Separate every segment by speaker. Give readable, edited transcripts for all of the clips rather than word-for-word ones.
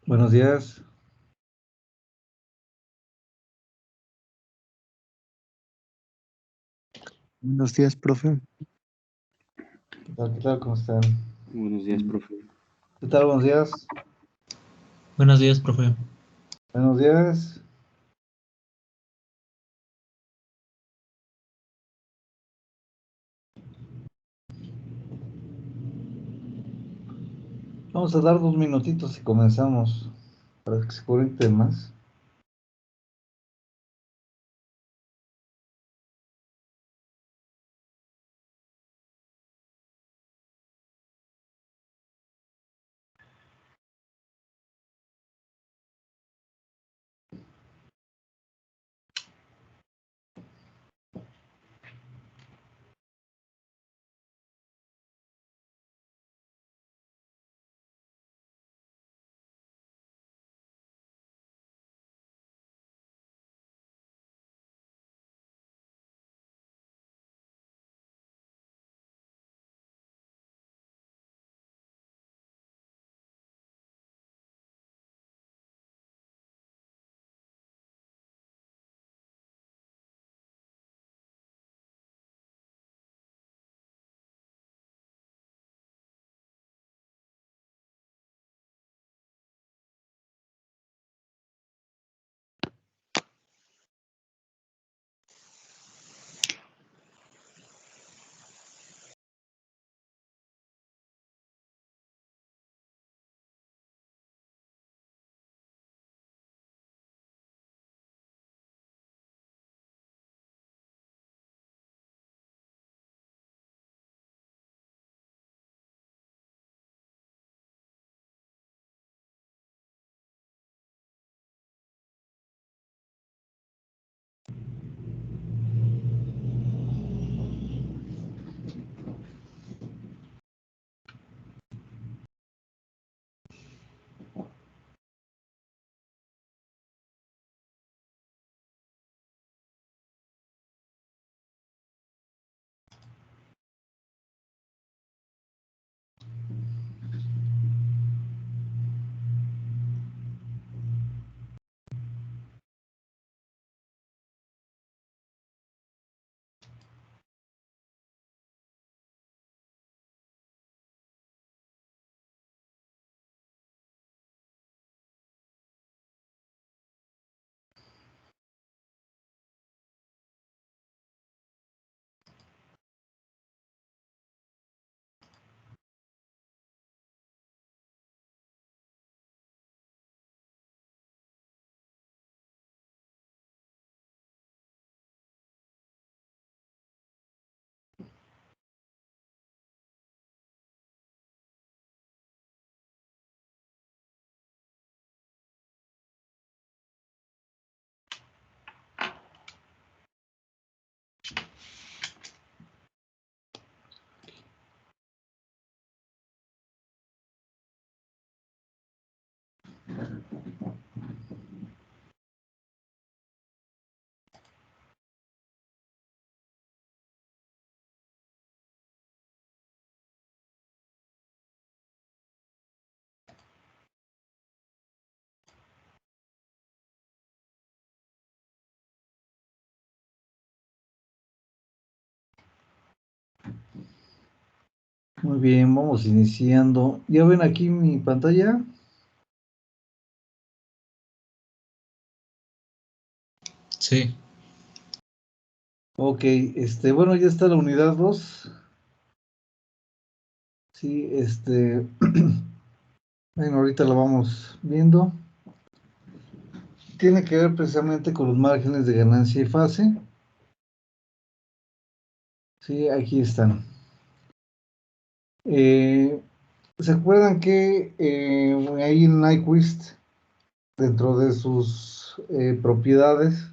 Speaker 1: Buenos días.
Speaker 2: Buenos días, profe.
Speaker 1: ¿Qué tal? ¿Qué tal? ¿Cómo están?
Speaker 3: Buenos días, profe.
Speaker 1: ¿Qué tal? Buenos días.
Speaker 4: Buenos días, profe.
Speaker 1: Buenos días. Vamos a dar 2 minutitos y comenzamos para que se conecten más. Muy bien, vamos iniciando. ¿Ya ven aquí mi pantalla?
Speaker 4: Sí.
Speaker 1: Ok, bueno, ya está la unidad 2. Sí, bueno, ahorita la vamos viendo. Tiene que ver precisamente con los márgenes de ganancia y fase. Sí, aquí están. ¿Se acuerdan que ahí en Nyquist, dentro de sus propiedades,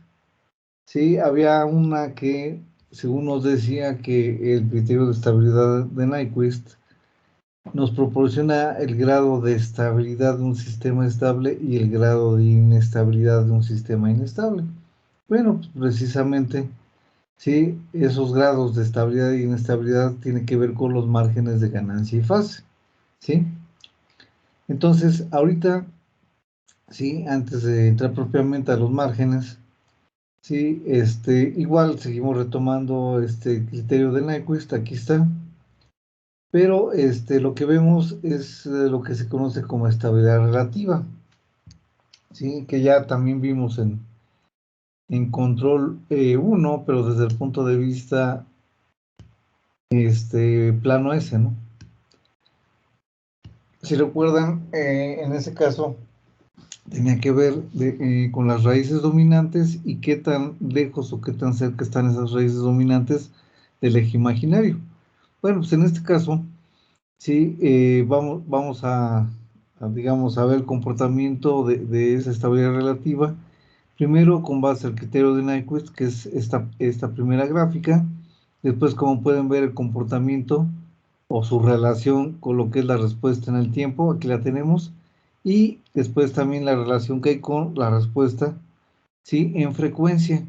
Speaker 1: sí, había una que, según nos decía, que el criterio de estabilidad de Nyquist nos proporciona el grado de estabilidad de un sistema estable y el grado de inestabilidad de un sistema inestable? Bueno, pues precisamente, sí, esos grados de estabilidad e inestabilidad tienen que ver con los márgenes de ganancia y fase, ¿sí? Entonces, ahorita ¿sí? Antes de entrar propiamente a los márgenes, ¿sí? Igual seguimos retomando este criterio de Nyquist, aquí está, pero lo que vemos es lo que se conoce como estabilidad relativa, ¿sí? Que ya también vimos en control 1, pero desde el punto de vista plano S, ¿no? Si recuerdan, en ese caso tenía que ver con las raíces dominantes y qué tan lejos o qué tan cerca están esas raíces dominantes del eje imaginario. Bueno, pues en este caso, sí, vamos digamos, a ver el comportamiento de esa estabilidad relativa. Primero, con base al criterio de Nyquist, que es esta primera gráfica. Después, como pueden ver, el comportamiento o su relación con lo que es la respuesta en el tiempo, aquí la tenemos. Y después también la relación que hay con la respuesta, ¿sí? En frecuencia,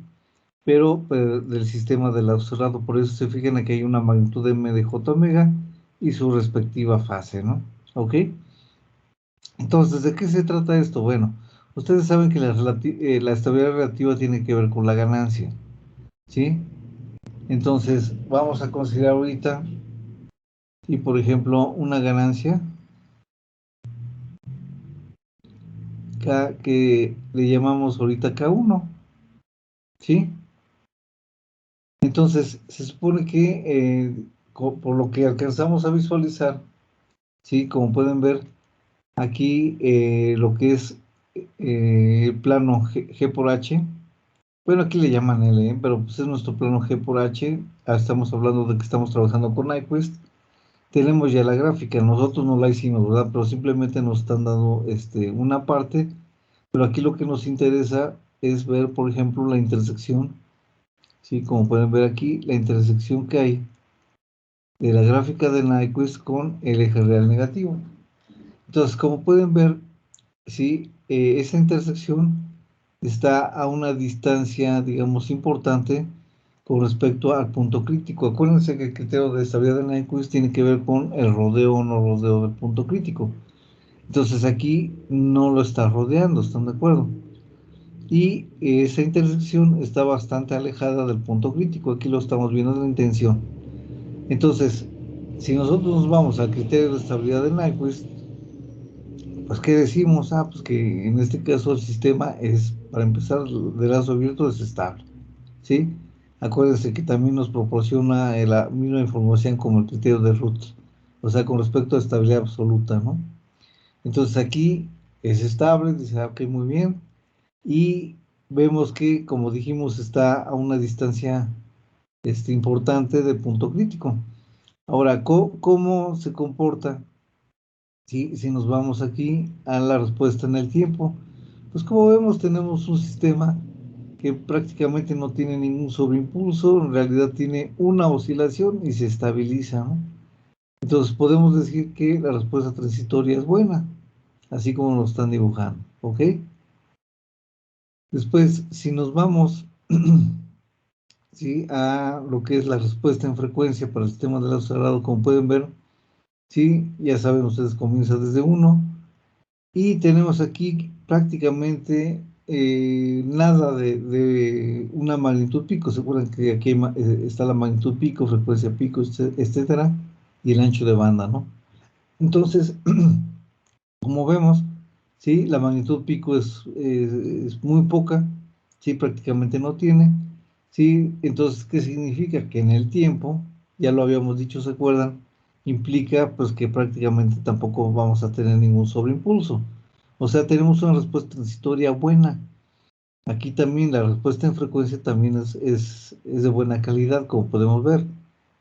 Speaker 1: pero del sistema del observado. Por eso se fijan aquí hay una magnitud m de j omega y su respectiva fase, ¿no? ¿Ok? Entonces, ¿de qué se trata esto? Bueno, ustedes saben que la estabilidad relativa tiene que ver con la ganancia, ¿sí? Entonces, vamos a considerar ahorita, y por ejemplo, una ganancia K que le llamamos ahorita K1, ¿sí? Entonces, se supone que por lo que alcanzamos a visualizar, ¿sí? Como pueden ver, aquí lo que es el plano G por H. Bueno, aquí le llaman L, pero pues es nuestro plano G por H. Estamos hablando de que estamos trabajando con Nyquist. Tenemos ya la gráfica, nosotros no la hicimos, ¿verdad? Pero simplemente nos están dando una parte. Pero aquí lo que nos interesa es ver, por ejemplo, la intersección. Sí, como pueden ver aquí, la intersección que hay de la gráfica de Nyquist con el eje real negativo. Entonces, como pueden ver, sí, esa intersección está a una distancia, digamos, importante con respecto al punto crítico. Acuérdense que el criterio de estabilidad de Nyquist tiene que ver con el rodeo o no rodeo del punto crítico. Entonces aquí no lo está rodeando, ¿están de acuerdo? Y esa intersección está bastante alejada del punto crítico. Aquí lo estamos viendo en la intención. Entonces, si nosotros nos vamos al criterio de estabilidad de Nyquist, pues ¿qué decimos? Pues que en este caso el sistema es, para empezar, de lazo abierto es estable, ¿sí? Acuérdense que también nos proporciona la misma información como el criterio de Roots, o sea, con respecto a estabilidad absoluta, ¿no? Entonces aquí es estable, dice, ok, muy bien, y vemos que, como dijimos, está a una distancia importante del punto crítico. Ahora, ¿cómo se comporta si nos vamos aquí a la respuesta en el tiempo? Pues como vemos, tenemos un sistema que prácticamente no tiene ningún sobreimpulso, en realidad tiene una oscilación y se estabiliza, ¿no? Entonces podemos decir que la respuesta transitoria es buena, así como lo están dibujando, ¿ok? Después, si nos vamos ¿sí? A lo que es la respuesta en frecuencia para el sistema de lado cerrado, como pueden ver, ¿sí? Ya saben ustedes, comienza desde 1 y tenemos aquí prácticamente nada de una magnitud pico. Se acuerdan que aquí está la magnitud pico, frecuencia pico, etcétera, y el ancho de banda, ¿no? Entonces, como vemos, ¿sí? La magnitud pico es muy poca, ¿sí? Prácticamente no tiene, ¿sí? Entonces, ¿qué significa? Que en el tiempo, ya lo habíamos dicho, ¿se acuerdan? Implica pues que prácticamente tampoco vamos a tener ningún sobreimpulso. O sea, tenemos una respuesta transitoria buena. Aquí también la respuesta en frecuencia también es de buena calidad, como podemos ver,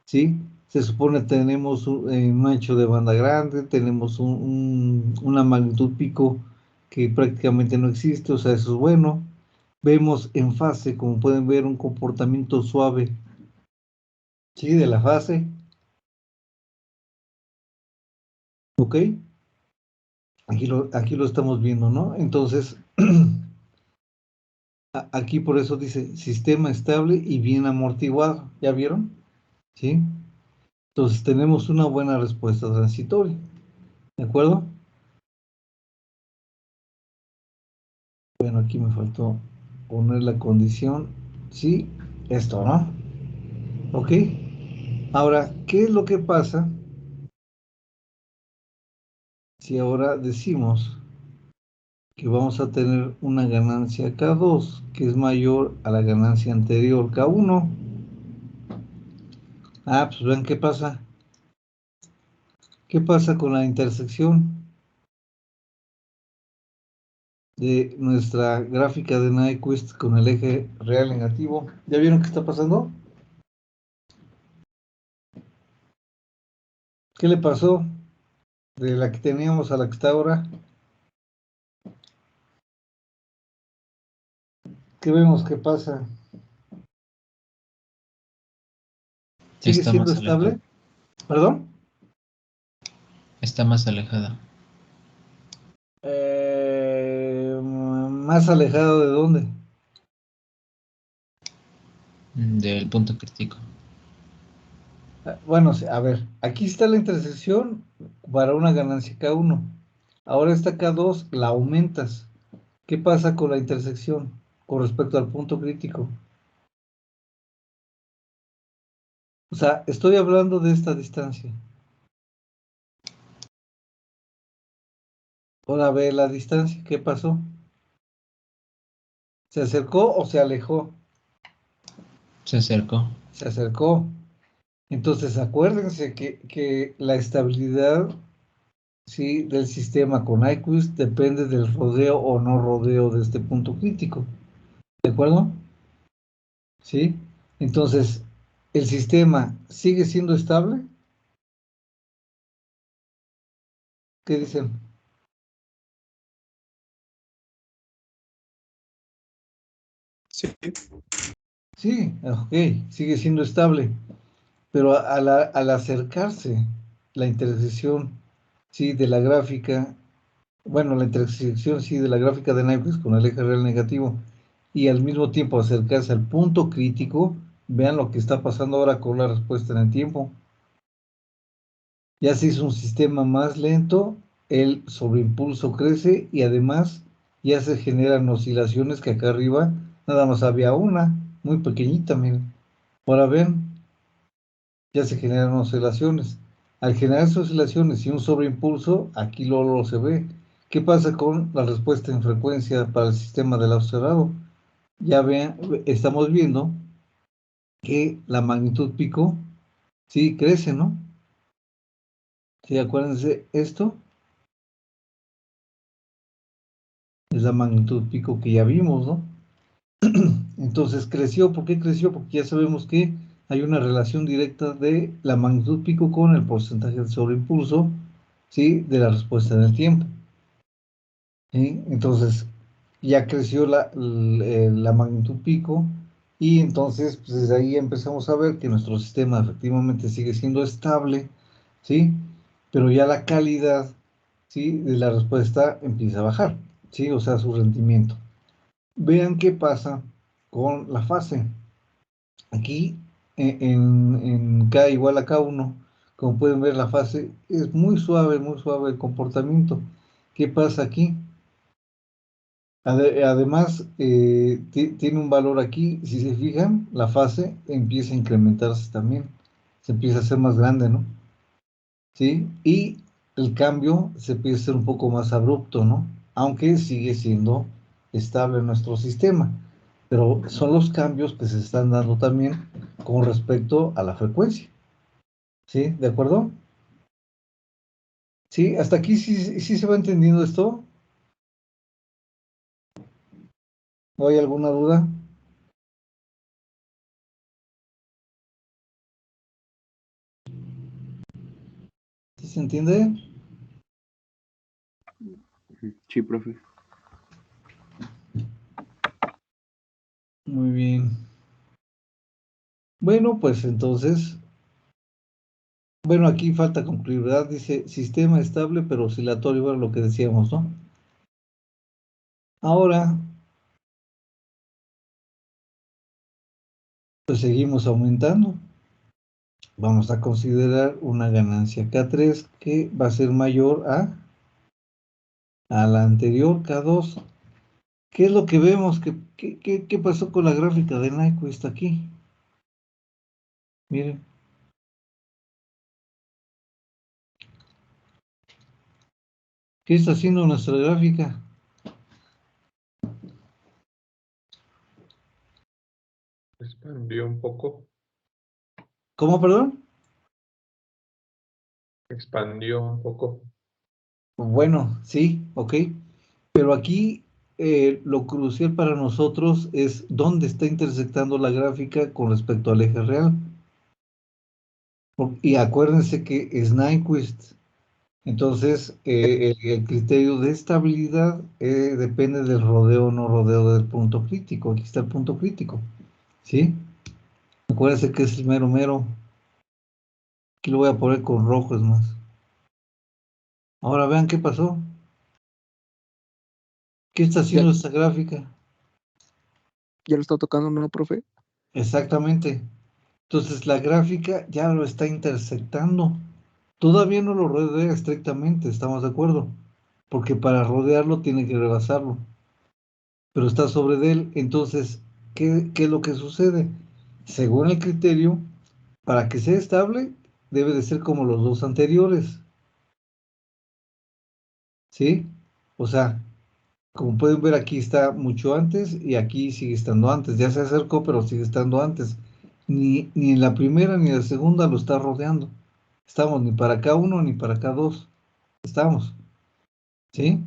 Speaker 1: ¿sí? Se supone que tenemos un ancho de banda grande, tenemos una magnitud pico que prácticamente no existe, o sea, eso es bueno. Vemos en fase, como pueden ver, un comportamiento suave, ¿sí? De la fase, ¿ok? Aquí lo estamos viendo, ¿no? Entonces, aquí por eso dice sistema estable y bien amortiguado, ¿ya vieron? ¿Sí? Entonces tenemos una buena respuesta transitoria, ¿de acuerdo? Bueno, aquí me faltó poner la condición. Sí, esto, ¿no? Ok. Ahora, ¿qué es lo que pasa si ahora decimos que vamos a tener una ganancia K2 que es mayor a la ganancia anterior K1? Ah, pues ven qué pasa. ¿Qué pasa con la intersección de nuestra gráfica de Nyquist con el eje real negativo? ¿Ya vieron qué está pasando? ¿Qué le pasó de la que teníamos a la que está ahora? ¿Qué vemos que pasa? ¿Sigue
Speaker 4: Está
Speaker 1: siendo
Speaker 4: más alejada.
Speaker 1: estable? ¿Perdón?
Speaker 4: Está más alejada.
Speaker 1: ¿Más alejado de dónde?
Speaker 4: Del punto crítico.
Speaker 1: Bueno, a ver, aquí está la intersección para una ganancia K1. Ahora esta K2 la aumentas. ¿Qué pasa con la intersección con respecto al punto crítico? O sea, estoy hablando de esta distancia. Ahora ve la distancia, ¿qué pasó? ¿Se acercó o se alejó?
Speaker 4: Se acercó.
Speaker 1: Se acercó. Entonces, acuérdense que la estabilidad, ¿sí?, del sistema con Nyquist depende del rodeo o no rodeo de este punto crítico. ¿De acuerdo? ¿Sí? Entonces, ¿el sistema sigue siendo estable? ¿Qué dicen?
Speaker 2: Sí.
Speaker 1: Sí, ok, sigue siendo estable, pero al acercarse la intersección, sí, de la gráfica, bueno, la intersección, sí, de la gráfica de Nyquist con el eje real negativo y al mismo tiempo acercarse al punto crítico, vean lo que está pasando ahora con la respuesta en el tiempo. Ya se hizo un sistema más lento, el sobreimpulso crece y además ya se generan oscilaciones que acá arriba nada más había una, muy pequeñita, miren. Ahora ven, ya se generan oscilaciones. Al generarse oscilaciones y un sobreimpulso, aquí lo se ve. ¿Qué pasa con la respuesta en frecuencia para el sistema del observado? Ya vean, estamos viendo que la magnitud pico, sí, crece, ¿no? Sí, acuérdense, esto es la magnitud pico que ya vimos, ¿no? Entonces creció, ¿por qué creció? Porque ya sabemos que hay una relación directa de la magnitud pico con el porcentaje de sobreimpulso, ¿sí?, de la respuesta en el tiempo. ¿Sí? Entonces ya creció la magnitud pico y entonces pues, desde ahí empezamos a ver que nuestro sistema efectivamente sigue siendo estable, ¿sí? Pero ya la calidad, ¿sí?, de la respuesta empieza a bajar, ¿sí? O sea, su rendimiento. Vean qué pasa con la fase. Aquí en K igual a K1, como pueden ver, la fase es muy suave el comportamiento. ¿Qué pasa aquí? Además, tiene un valor aquí, si se fijan, la fase empieza a incrementarse también, se empieza a hacer más grande, ¿no? ¿Sí? Y el cambio se empieza a hacer un poco más abrupto, ¿no? Aunque sigue siendo estable nuestro sistema, pero son los cambios que se están dando también con respecto a la frecuencia, ¿sí? ¿De acuerdo? ¿Sí? ¿Hasta aquí sí se va entendiendo esto? ¿O hay alguna duda? ¿Sí se entiende?
Speaker 2: Sí, profe.
Speaker 1: Muy bien. Bueno, pues entonces, bueno, aquí falta concluir, ¿verdad? Dice sistema estable pero oscilatorio, bueno, lo que decíamos, ¿no? Ahora, pues seguimos aumentando. Vamos a considerar una ganancia K3 que va a ser mayor a la anterior K2. ¿Qué es lo que vemos? ¿Qué pasó con la gráfica de Nyquist aquí? Miren. ¿Qué está haciendo nuestra gráfica?
Speaker 3: Expandió un poco.
Speaker 1: ¿Cómo, perdón?
Speaker 3: Expandió un poco.
Speaker 1: Bueno, sí, ok. Pero aquí lo crucial para nosotros es dónde está intersectando la gráfica con respecto al eje real. Y acuérdense que es Nyquist. Entonces, el criterio de estabilidad depende del rodeo o no rodeo del punto crítico. Aquí está el punto crítico, ¿sí? Acuérdense que es el mero mero. Aquí lo voy a poner con rojo, es más. Ahora vean qué pasó. ¿Qué está haciendo esta gráfica?
Speaker 2: ¿Ya lo está tocando, no, profe?
Speaker 1: Exactamente. Entonces, la gráfica ya lo está intersectando. Todavía no lo rodea estrictamente, ¿estamos de acuerdo? Porque para rodearlo tiene que rebasarlo. Pero está sobre de él. Entonces, ¿qué es lo que sucede? Según el criterio, para que sea estable, debe de ser como los dos anteriores. ¿Sí? O sea, como pueden ver, aquí está mucho antes y aquí sigue estando antes. Ya se acercó, pero sigue estando antes. Ni en la primera ni en la segunda lo está rodeando. Estamos ni para acá uno ni para acá dos. Estamos. ¿Sí?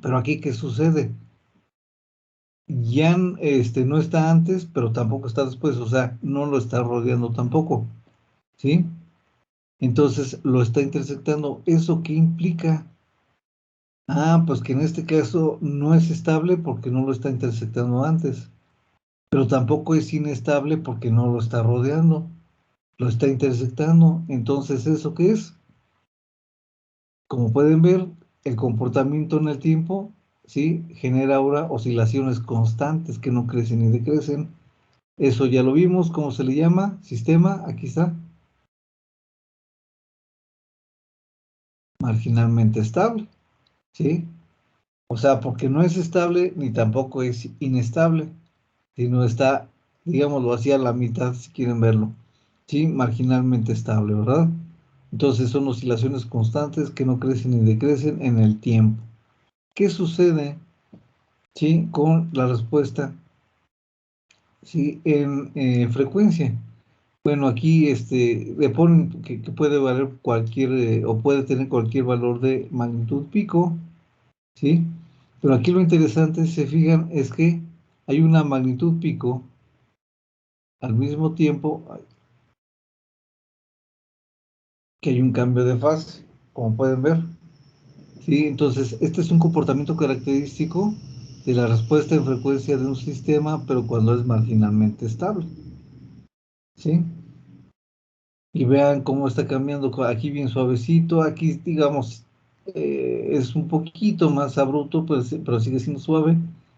Speaker 1: Pero aquí, ¿qué sucede? Ya no está antes, pero tampoco está después, o sea, no lo está rodeando tampoco, ¿sí? Entonces lo está intersectando. ¿Eso qué implica? Ah, pues que en este caso no es estable porque no lo está intersectando antes, pero tampoco es inestable porque no lo está rodeando, lo está intersectando. Entonces, ¿eso qué es? Como pueden ver, el comportamiento en el tiempo, ¿sí? Genera ahora oscilaciones constantes que no crecen ni decrecen. Eso ya lo vimos. ¿Cómo se le llama? Sistema, aquí está. Marginalmente estable, ¿sí? O sea, porque no es estable ni tampoco es inestable, sino está, digámoslo así, a la mitad, si quieren verlo, ¿sí? Marginalmente estable, ¿verdad? Entonces son oscilaciones constantes que no crecen ni decrecen en el tiempo. ¿Qué sucede, sí, con la respuesta, sí, en frecuencia? Bueno, aquí le ponen que puede valer cualquier, o puede tener cualquier valor de magnitud pico, ¿sí? Pero aquí lo interesante, si se fijan, es que hay una magnitud pico al mismo tiempo que hay un cambio de fase, como pueden ver, ¿sí? Entonces, este es un comportamiento característico de la respuesta en frecuencia de un sistema, pero cuando es marginalmente estable, ¿sí? Y vean cómo está cambiando aquí bien suavecito, aquí digamos es un poquito más abrupto, pues, pero sigue siendo suave,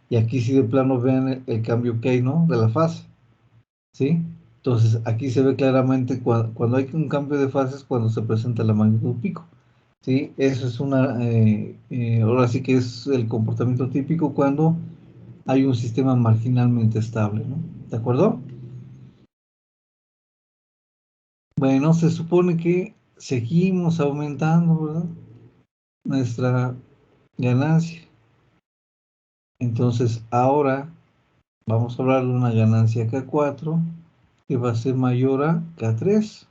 Speaker 1: y aquí sí de plano vean el cambio que hay, ¿no? De la fase, ¿sí? Entonces aquí se ve claramente cuando hay un cambio de fases, cuando se presenta la magnitud pico, ¿sí? Eso es ahora sí que es el comportamiento típico cuando hay un sistema marginalmente estable, ¿no? ¿De acuerdo? Bueno, se supone que seguimos aumentando, ¿verdad? Nuestra ganancia. Entonces, ahora vamos a hablar de una ganancia K4 que va a ser mayor a K3.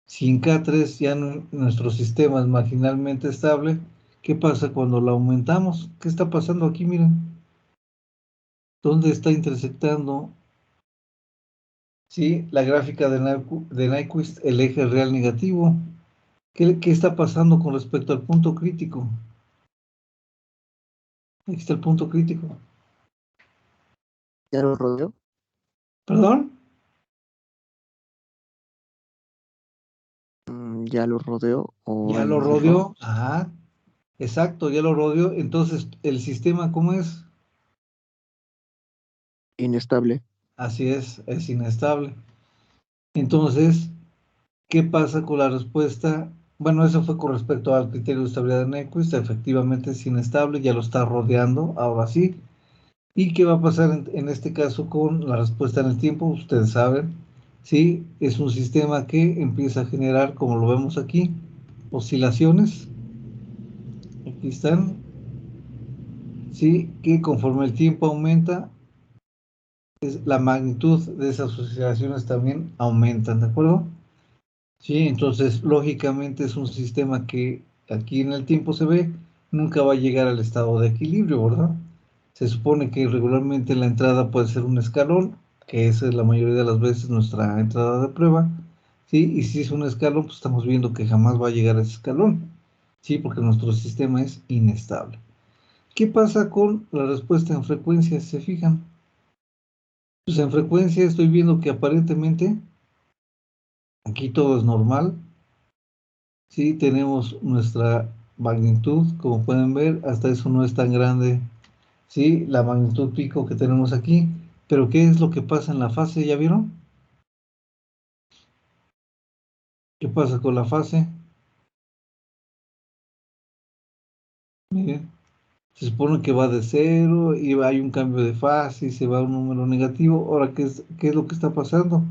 Speaker 1: Si en K3 ya nuestro sistema es marginalmente estable, ¿qué pasa cuando lo aumentamos? ¿Qué está pasando aquí? Miren, ¿dónde está intersectando? Sí, la gráfica de Nyquist, el eje real negativo. ¿Qué está pasando con respecto al punto crítico? Aquí está el punto crítico.
Speaker 2: ¿Ya lo rodeó?
Speaker 1: ¿Perdón?
Speaker 2: ¿Ya lo rodeó o
Speaker 1: Ya lo
Speaker 2: encerró?
Speaker 1: rodeó. Ajá, exacto, ya lo rodeó. Entonces, ¿el sistema cómo es?
Speaker 2: Inestable.
Speaker 1: Así es inestable. Entonces, ¿qué pasa con la respuesta Bueno, eso fue con respecto al criterio de estabilidad de Nyquist. Efectivamente es inestable, ya lo está rodeando, ahora sí. ¿Y qué va a pasar en este caso con la respuesta en el tiempo? Ustedes saben, ¿sí? Es un sistema que empieza a generar, como lo vemos aquí, oscilaciones. Aquí están, ¿sí? Que conforme el tiempo aumenta, la magnitud de esas oscilaciones también aumentan, ¿de acuerdo? Sí, entonces lógicamente es un sistema que aquí en el tiempo se ve, nunca va a llegar al estado de equilibrio, ¿verdad? Se supone que regularmente la entrada puede ser un escalón, que esa es la mayoría de las veces nuestra entrada de prueba, ¿sí? Y si es un escalón, pues estamos viendo que jamás va a llegar a ese escalón, ¿sí? Porque nuestro sistema es inestable. ¿Qué pasa con la respuesta en frecuencia, si se fijan? Pues en frecuencia estoy viendo que aparentemente aquí todo es normal. Sí, tenemos nuestra magnitud, como pueden ver, hasta eso no es tan grande, sí, la magnitud pico que tenemos aquí, pero ¿qué es lo que pasa en la fase? ¿Ya vieron? ¿Qué pasa con la fase? Miren, se supone que va de cero y hay un cambio de fase y se va a un número negativo. Ahora, ¿qué es lo que está pasando?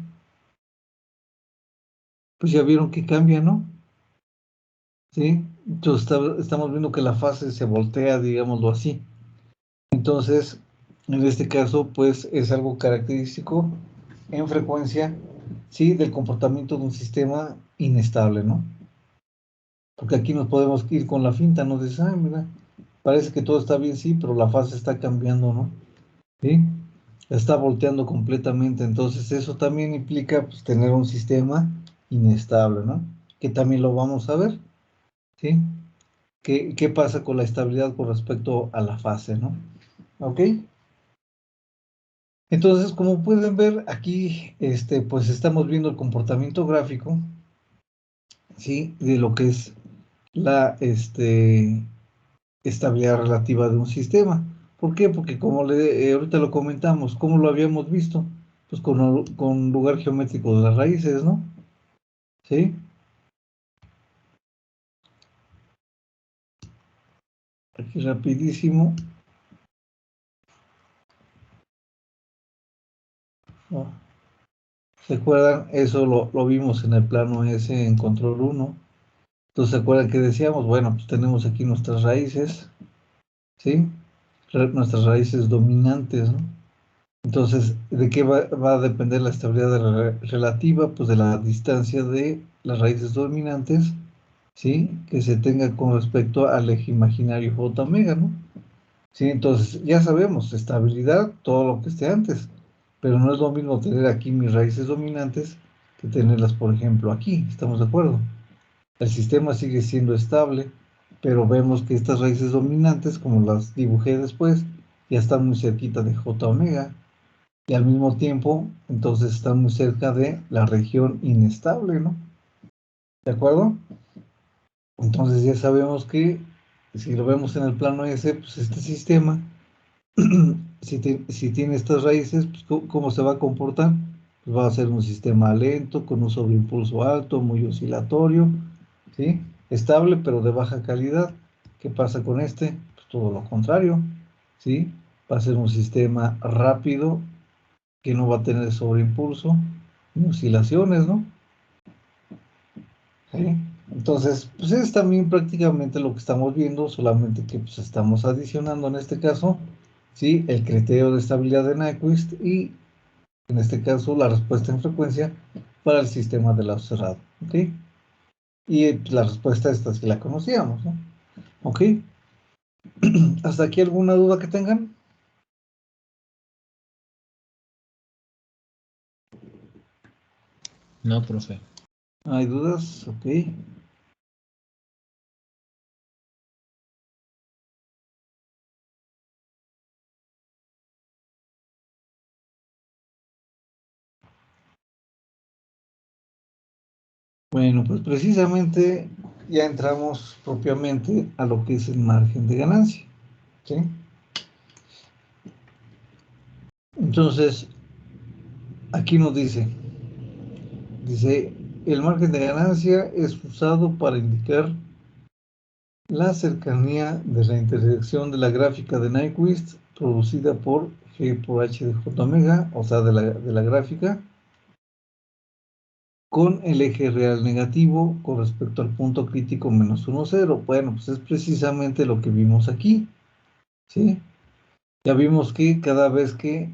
Speaker 1: Pues ya vieron que cambia, ¿no? Sí, entonces estamos viendo que la fase se voltea, digámoslo así. Entonces, en este caso, pues es algo característico en frecuencia, sí, del comportamiento de un sistema inestable, ¿no? Porque aquí nos podemos ir con la finta, nos dice, ah, mira, parece que todo está bien, sí, pero la fase está cambiando, ¿no? ¿Sí? Está volteando completamente, entonces eso también implica, pues, tener un sistema inestable, ¿no? Que también lo vamos a ver, ¿sí? ¿Qué pasa con la estabilidad con respecto a la fase, ¿no? ¿Ok? Entonces, como pueden ver aquí, pues estamos viendo el comportamiento gráfico, ¿sí? De lo que es la estabilidad relativa de un sistema. ¿Por qué? Porque como ahorita lo comentamos, ¿cómo lo habíamos visto? Pues con lugar geométrico de las raíces, ¿no? ¿Sí? Aquí rapidísimo. ¿No? ¿Se acuerdan? Eso lo vimos en el plano S en control 1. Entonces, ¿se acuerdan que decíamos? Bueno, pues tenemos aquí nuestras raíces, ¿sí? Nuestras raíces dominantes, ¿no? Entonces, ¿de qué va a depender la estabilidad relativa? Pues de la distancia de las raíces dominantes, ¿sí? Que se tenga con respecto al eje imaginario J omega, ¿no? Sí, entonces ya sabemos, estabilidad, todo lo que esté antes, pero no es lo mismo tener aquí mis raíces dominantes que tenerlas, por ejemplo, aquí, ¿estamos de acuerdo? El sistema sigue siendo estable, pero vemos que estas raíces dominantes, como las dibujé después, ya están muy cerquita de J omega, y al mismo tiempo, entonces están muy cerca de la región inestable, ¿no? ¿De acuerdo? Entonces ya sabemos que si lo vemos en el plano S, pues este sistema, si tiene estas raíces, pues ¿cómo se va a comportar? Pues va a ser un sistema lento, con un sobreimpulso alto, muy oscilatorio, ¿sí? Estable, pero de baja calidad. ¿Qué pasa con este? Pues todo lo contrario, ¿sí? Va a ser un sistema rápido, que no va a tener sobreimpulso ni oscilaciones, ¿no? ¿Sí? Entonces, pues es también prácticamente lo que estamos viendo, solamente que pues estamos adicionando en este caso, ¿sí? El criterio de estabilidad de Nyquist y en este caso la respuesta en frecuencia para el sistema de lado cerrado, ¿ok? Y pues, la respuesta esta sí la conocíamos, ¿no? ¿Ok? ¿Hasta aquí alguna duda que tengan?
Speaker 4: No, profe.
Speaker 1: ¿Hay dudas? Ok. Bueno, pues precisamente ya entramos propiamente a lo que es el margen de ganancia, ¿sí? Entonces, aquí nos dice, el margen de ganancia es usado para indicar la cercanía de la intersección de la gráfica de Nyquist producida por G por H de J omega, o sea, de la gráfica, con el eje real negativo con respecto al punto crítico menos 1, 0. Bueno, pues es precisamente lo que vimos aquí, ¿sí? Ya vimos que cada vez que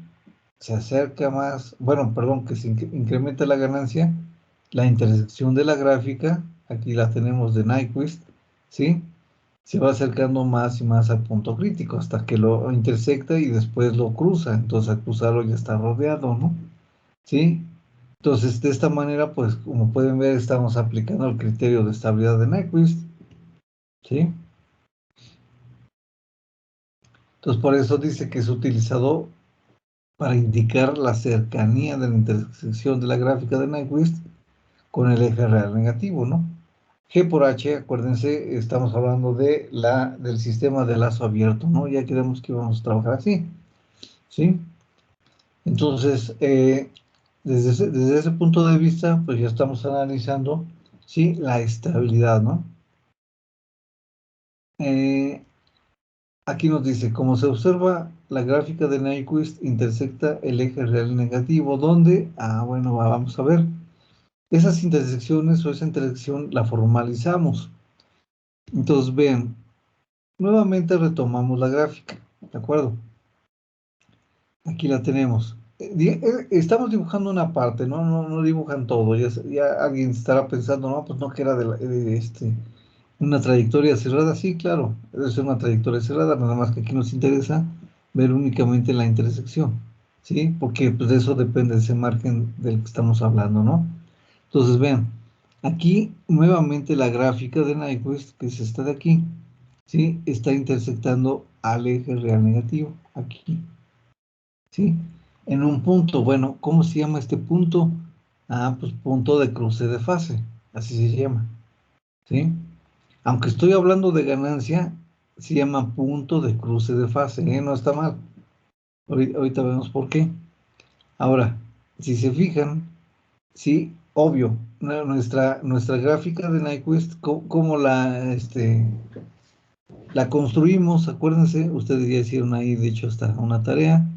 Speaker 1: se acerca más, bueno, perdón, que se incrementa la ganancia, la intersección de la gráfica, aquí la tenemos de Nyquist, ¿sí? Se va acercando más y más al punto crítico hasta que lo intersecta y después lo cruza. Entonces al cruzarlo ya está rodeado, ¿no? ¿Sí? Entonces de esta manera, pues como pueden ver, estamos aplicando el criterio de estabilidad de Nyquist, ¿sí? Entonces por eso dice que es utilizado para indicar la cercanía de la intersección de la gráfica de Nyquist con el eje real negativo, ¿no? G por H, acuérdense, estamos hablando del sistema de lazo abierto, ¿no? Ya queremos que vamos a trabajar así, ¿sí? Entonces, desde ese punto de vista, pues ya estamos analizando, ¿sí? La estabilidad, ¿no? Aquí nos dice, como se observa, la gráfica de Nyquist intersecta el eje real negativo, donde, bueno, vamos a ver, esas intersecciones o esa intersección la formalizamos. Entonces, vean, nuevamente retomamos la gráfica, ¿de acuerdo? Aquí la tenemos. Estamos dibujando una parte, ¿no? No dibujan todo. Ya alguien estará pensando, no, pues no que era una trayectoria cerrada. Sí, claro, debe ser una trayectoria cerrada, nada más que aquí nos interesa ver únicamente la intersección, ¿sí? Porque pues de eso depende ese margen del que estamos hablando, ¿no? Entonces, vean, aquí nuevamente la gráfica de Nyquist, que es esta de aquí, ¿sí? Está intersectando al eje real negativo, aquí, ¿sí? En un punto, bueno, ¿cómo se llama este punto? Pues punto de cruce de fase, así se llama, ¿sí? Aunque estoy hablando de ganancia, se llama punto de cruce de fase, ¿eh? No está mal. Ahorita vemos por qué. Ahora, si se fijan, sí, obvio, nuestra gráfica de Nyquist, ¿cómo la construimos? Acuérdense, ustedes ya hicieron ahí, de hecho, hasta una tarea.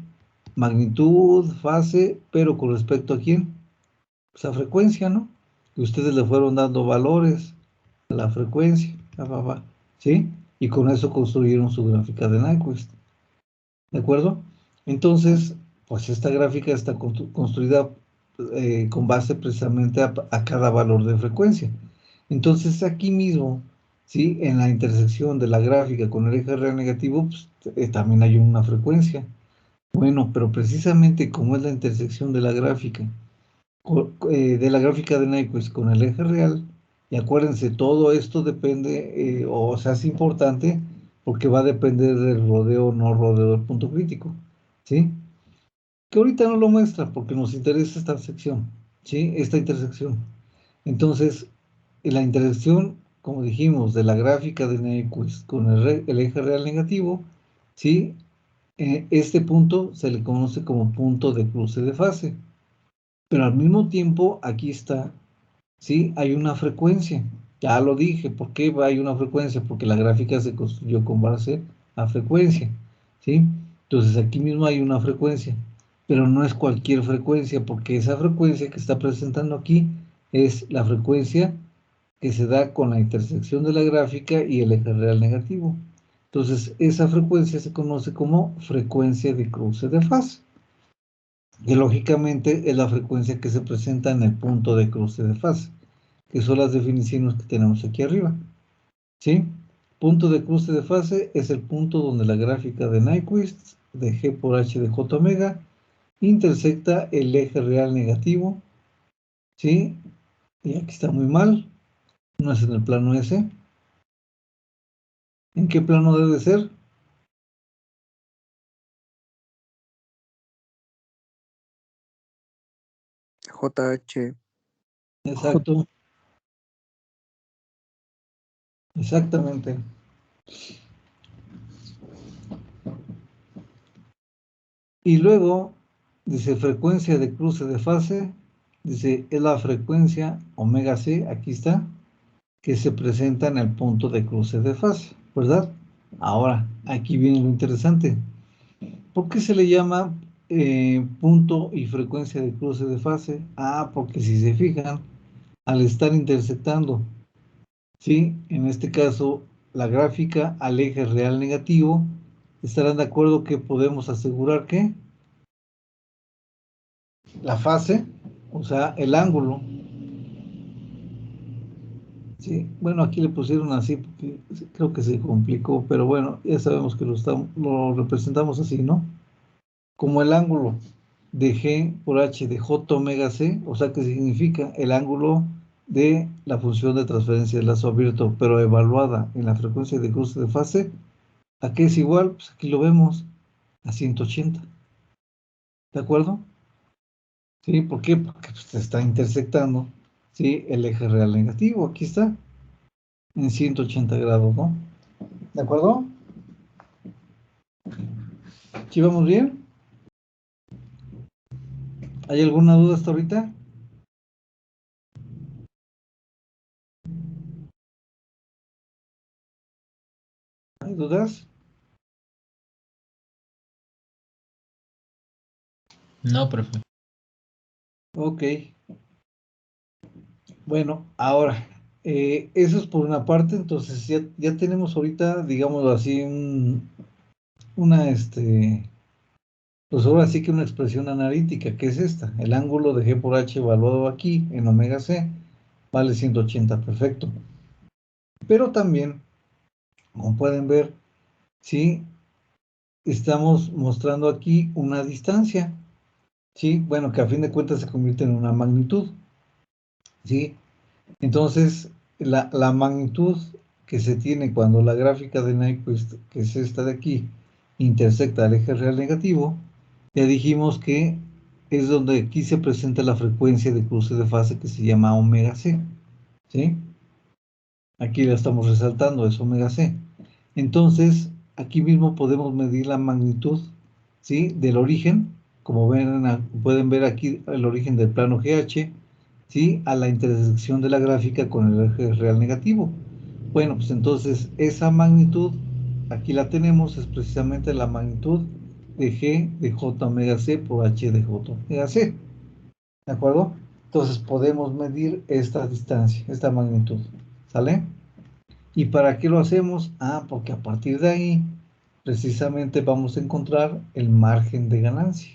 Speaker 1: Magnitud, fase, pero con respecto a quién? Pues a frecuencia, ¿no? Y ustedes le fueron dando valores a la frecuencia, ¿sí? Y con eso construyeron su gráfica de Nyquist, ¿de acuerdo? Entonces, pues esta gráfica está construida con base precisamente a cada valor de frecuencia. Entonces, aquí mismo, ¿sí? En la intersección de la gráfica con el eje real negativo, pues, también hay una frecuencia. Bueno, pero precisamente como es la intersección de la gráfica de Nyquist con el eje real, y acuérdense, todo esto depende, o sea, es importante porque va a depender del rodeo o no rodeo del punto crítico, ¿sí? Que ahorita no lo muestra porque nos interesa esta sección, ¿sí? Esta intersección. Entonces, en la intersección, como dijimos, de la gráfica de Nyquist con el eje real negativo, ¿sí? Este punto se le conoce como punto de cruce de fase. Pero al mismo tiempo, aquí está, ¿sí? Hay una frecuencia. Ya lo dije, ¿por qué hay una frecuencia? Porque la gráfica se construyó con base a frecuencia, ¿sí? Entonces aquí mismo hay una frecuencia, pero no es cualquier frecuencia, porque esa frecuencia que está presentando aquí es la frecuencia que se da con la intersección de la gráfica y el eje real negativo. Entonces, esa frecuencia se conoce como frecuencia de cruce de fase, que lógicamente es la frecuencia que se presenta en el punto de cruce de fase, que son las definiciones que tenemos aquí arriba, ¿sí? Punto de cruce de fase es el punto donde la gráfica de Nyquist de G por H de J omega intersecta el eje real negativo, ¿sí? Y aquí está muy mal, no es en el plano S. ¿En qué plano debe ser?
Speaker 2: JH.
Speaker 1: Exacto, exactamente. Y luego dice frecuencia de cruce de fase Dice, es la frecuencia omega C, aquí está, que se presenta en el punto de cruce de fase, ¿verdad? Ahora, aquí viene lo interesante. ¿Por qué se le llama punto y frecuencia de cruce de fase? Ah, porque si se fijan, al estar intersectando, ¿sí? En este caso, la gráfica al eje real negativo, estarán de acuerdo que podemos asegurar que la fase, o sea, el ángulo, ¿sí? Bueno, aquí le pusieron así porque creo que se complicó, pero bueno, ya sabemos que lo representamos así, ¿no? Como el ángulo de G por H de J omega C, o sea que significa el ángulo de la función de transferencia de lazo abierto, pero evaluada en la frecuencia de cruce de fase. ¿A qué es igual? Pues aquí lo vemos, a 180. ¿De acuerdo? ¿Sí? ¿Por qué? Porque pues, se está intersectando, ¿sí? El eje real negativo, aquí está, en 180 grados, ¿no? ¿De acuerdo? ¿Sí vamos bien? ¿Hay alguna duda hasta ahorita? ¿Hay dudas?
Speaker 4: No, profe.
Speaker 1: Ok. Bueno, ahora, eso es por una parte, entonces ya tenemos ahorita, digámoslo así, pues ahora sí que una expresión analítica, que es esta, el ángulo de G por H evaluado aquí en omega C vale 180, perfecto. Pero también, como pueden ver, sí, estamos mostrando aquí una distancia, sí, bueno, que a fin de cuentas se convierte en una magnitud, sí. Entonces, la magnitud que se tiene cuando la gráfica de Nyquist, que es esta de aquí, intersecta el eje real negativo, ya dijimos que es donde aquí se presenta la frecuencia de cruce de fase que se llama omega C, ¿sí? Aquí la estamos resaltando, es omega C. Entonces, aquí mismo podemos medir la magnitud, ¿sí? Del origen, como pueden ver aquí el origen del plano GH, ¿sí? A la intersección de la gráfica con el eje real negativo. Bueno, pues entonces esa magnitud, aquí la tenemos, es precisamente la magnitud de G de J omega C por H de J omega C. ¿De acuerdo? Entonces podemos medir esta distancia, esta magnitud. ¿Sale? ¿Y para qué lo hacemos? Ah, porque a partir de ahí, precisamente vamos a encontrar el margen de ganancia.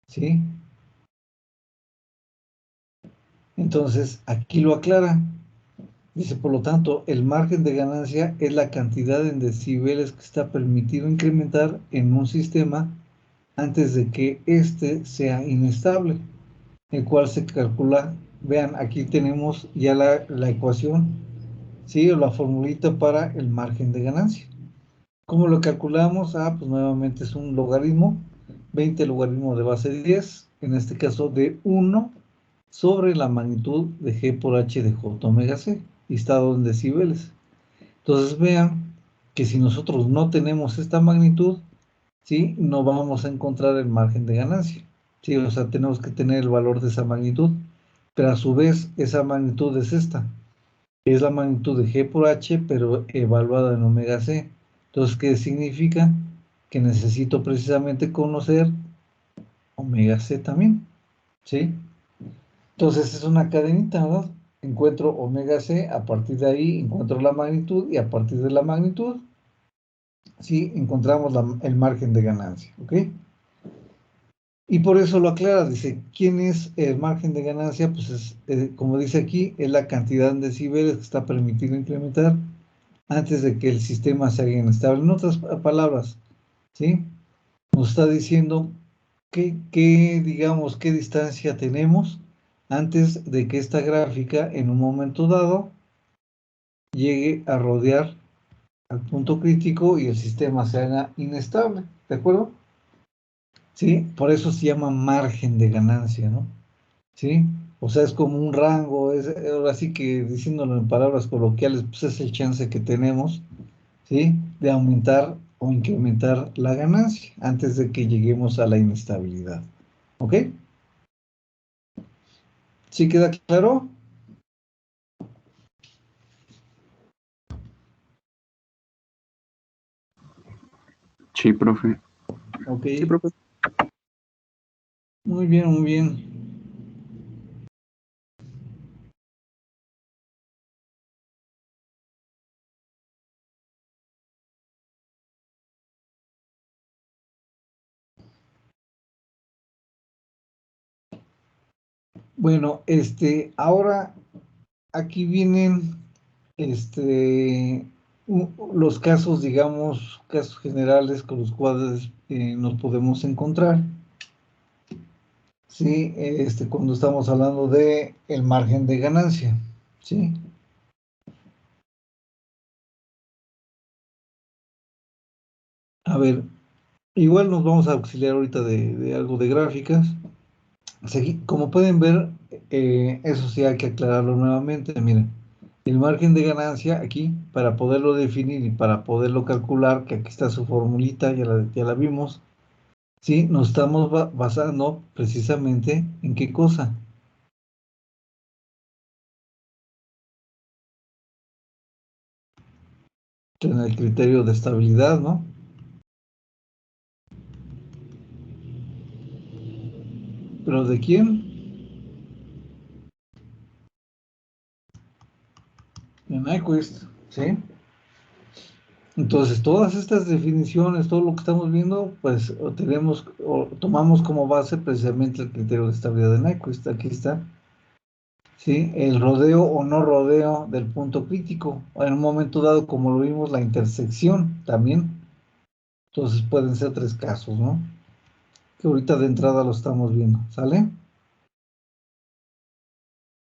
Speaker 1: ¿Sí? Entonces, aquí lo aclara. Dice, por lo tanto, el margen de ganancia es la cantidad en decibeles que está permitido incrementar en un sistema antes de que éste sea inestable, el cual se calcula. Vean, aquí tenemos ya la ecuación, ¿sí? O la formulita para el margen de ganancia. ¿Cómo lo calculamos? Ah, pues nuevamente es un logaritmo, 20 logaritmo de base de 10, en este caso de 1 sobre la magnitud de G por H de J omega C, y está dado en decibeles. Entonces vean que si nosotros no tenemos esta magnitud, ¿sí? No vamos a encontrar el margen de ganancia, ¿sí? O sea, tenemos que tener el valor de esa magnitud, pero a su vez esa magnitud es esta, es la magnitud de G por H, pero evaluada en omega C. Entonces, ¿qué significa? Que necesito precisamente conocer omega C también, ¿sí? Entonces, es una cadenita, ¿verdad? Encuentro omega C, a partir de ahí encuentro la magnitud, y a partir de la magnitud, sí, encontramos el margen de ganancia, ¿ok? Y por eso lo aclara, dice, ¿quién es el margen de ganancia? Pues es, como dice aquí, es la cantidad en decibeles que está permitido incrementar antes de que el sistema se haga inestable. En otras palabras, ¿sí? Nos está diciendo digamos, qué distancia tenemos antes de que esta gráfica en un momento dado llegue a rodear al punto crítico y el sistema se haga inestable, ¿de acuerdo? Sí, por eso se llama margen de ganancia, ¿no? Sí, o sea, es como un rango, ahora sí que diciéndolo en palabras coloquiales, pues es el chance que tenemos, ¿sí? De aumentar o incrementar la ganancia antes de que lleguemos a la inestabilidad. ¿Ok? ¿Sí queda claro?
Speaker 2: Sí, profe.
Speaker 1: Ok.
Speaker 2: Sí, profe.
Speaker 1: Muy bien, muy bien. Bueno, ahora aquí vienen los casos, digamos, casos generales con los cuales nos podemos encontrar. Sí, cuando estamos hablando de el margen de ganancia, ¿sí? A ver, igual nos vamos a auxiliar ahorita de algo de gráficas. Como pueden ver, eso sí hay que aclararlo nuevamente. Miren, el margen de ganancia aquí, para poderlo definir y para poderlo calcular, que aquí está su formulita, ya la vimos, ¿sí? Nos estamos basando precisamente en qué cosa. En el criterio de estabilidad, ¿no? ¿Pero de quién? En Nyquist, ¿sí? Entonces, todas estas definiciones, todo lo que estamos viendo, pues o tomamos como base precisamente el criterio de estabilidad de Nyquist. Aquí está, ¿sí? El rodeo o no rodeo del punto crítico. En un momento dado, como lo vimos, la intersección también. Entonces, pueden ser tres casos, ¿no? Que ahorita de entrada lo estamos viendo, ¿sale?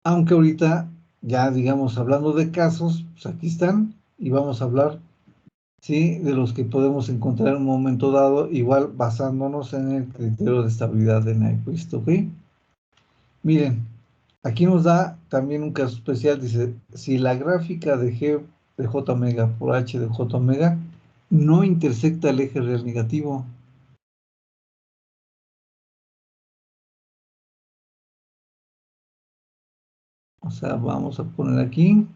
Speaker 1: Aunque ahorita, ya digamos, hablando de casos, pues aquí están y vamos a hablar, ¿sí? De los que podemos encontrar en un momento dado, igual basándonos en el criterio de estabilidad de Nyquist, ¿ok? Miren, aquí nos da también un caso especial, dice, si la gráfica de G de J omega por H de J omega no intersecta el eje real negativo. O sea, vamos a poner aquí.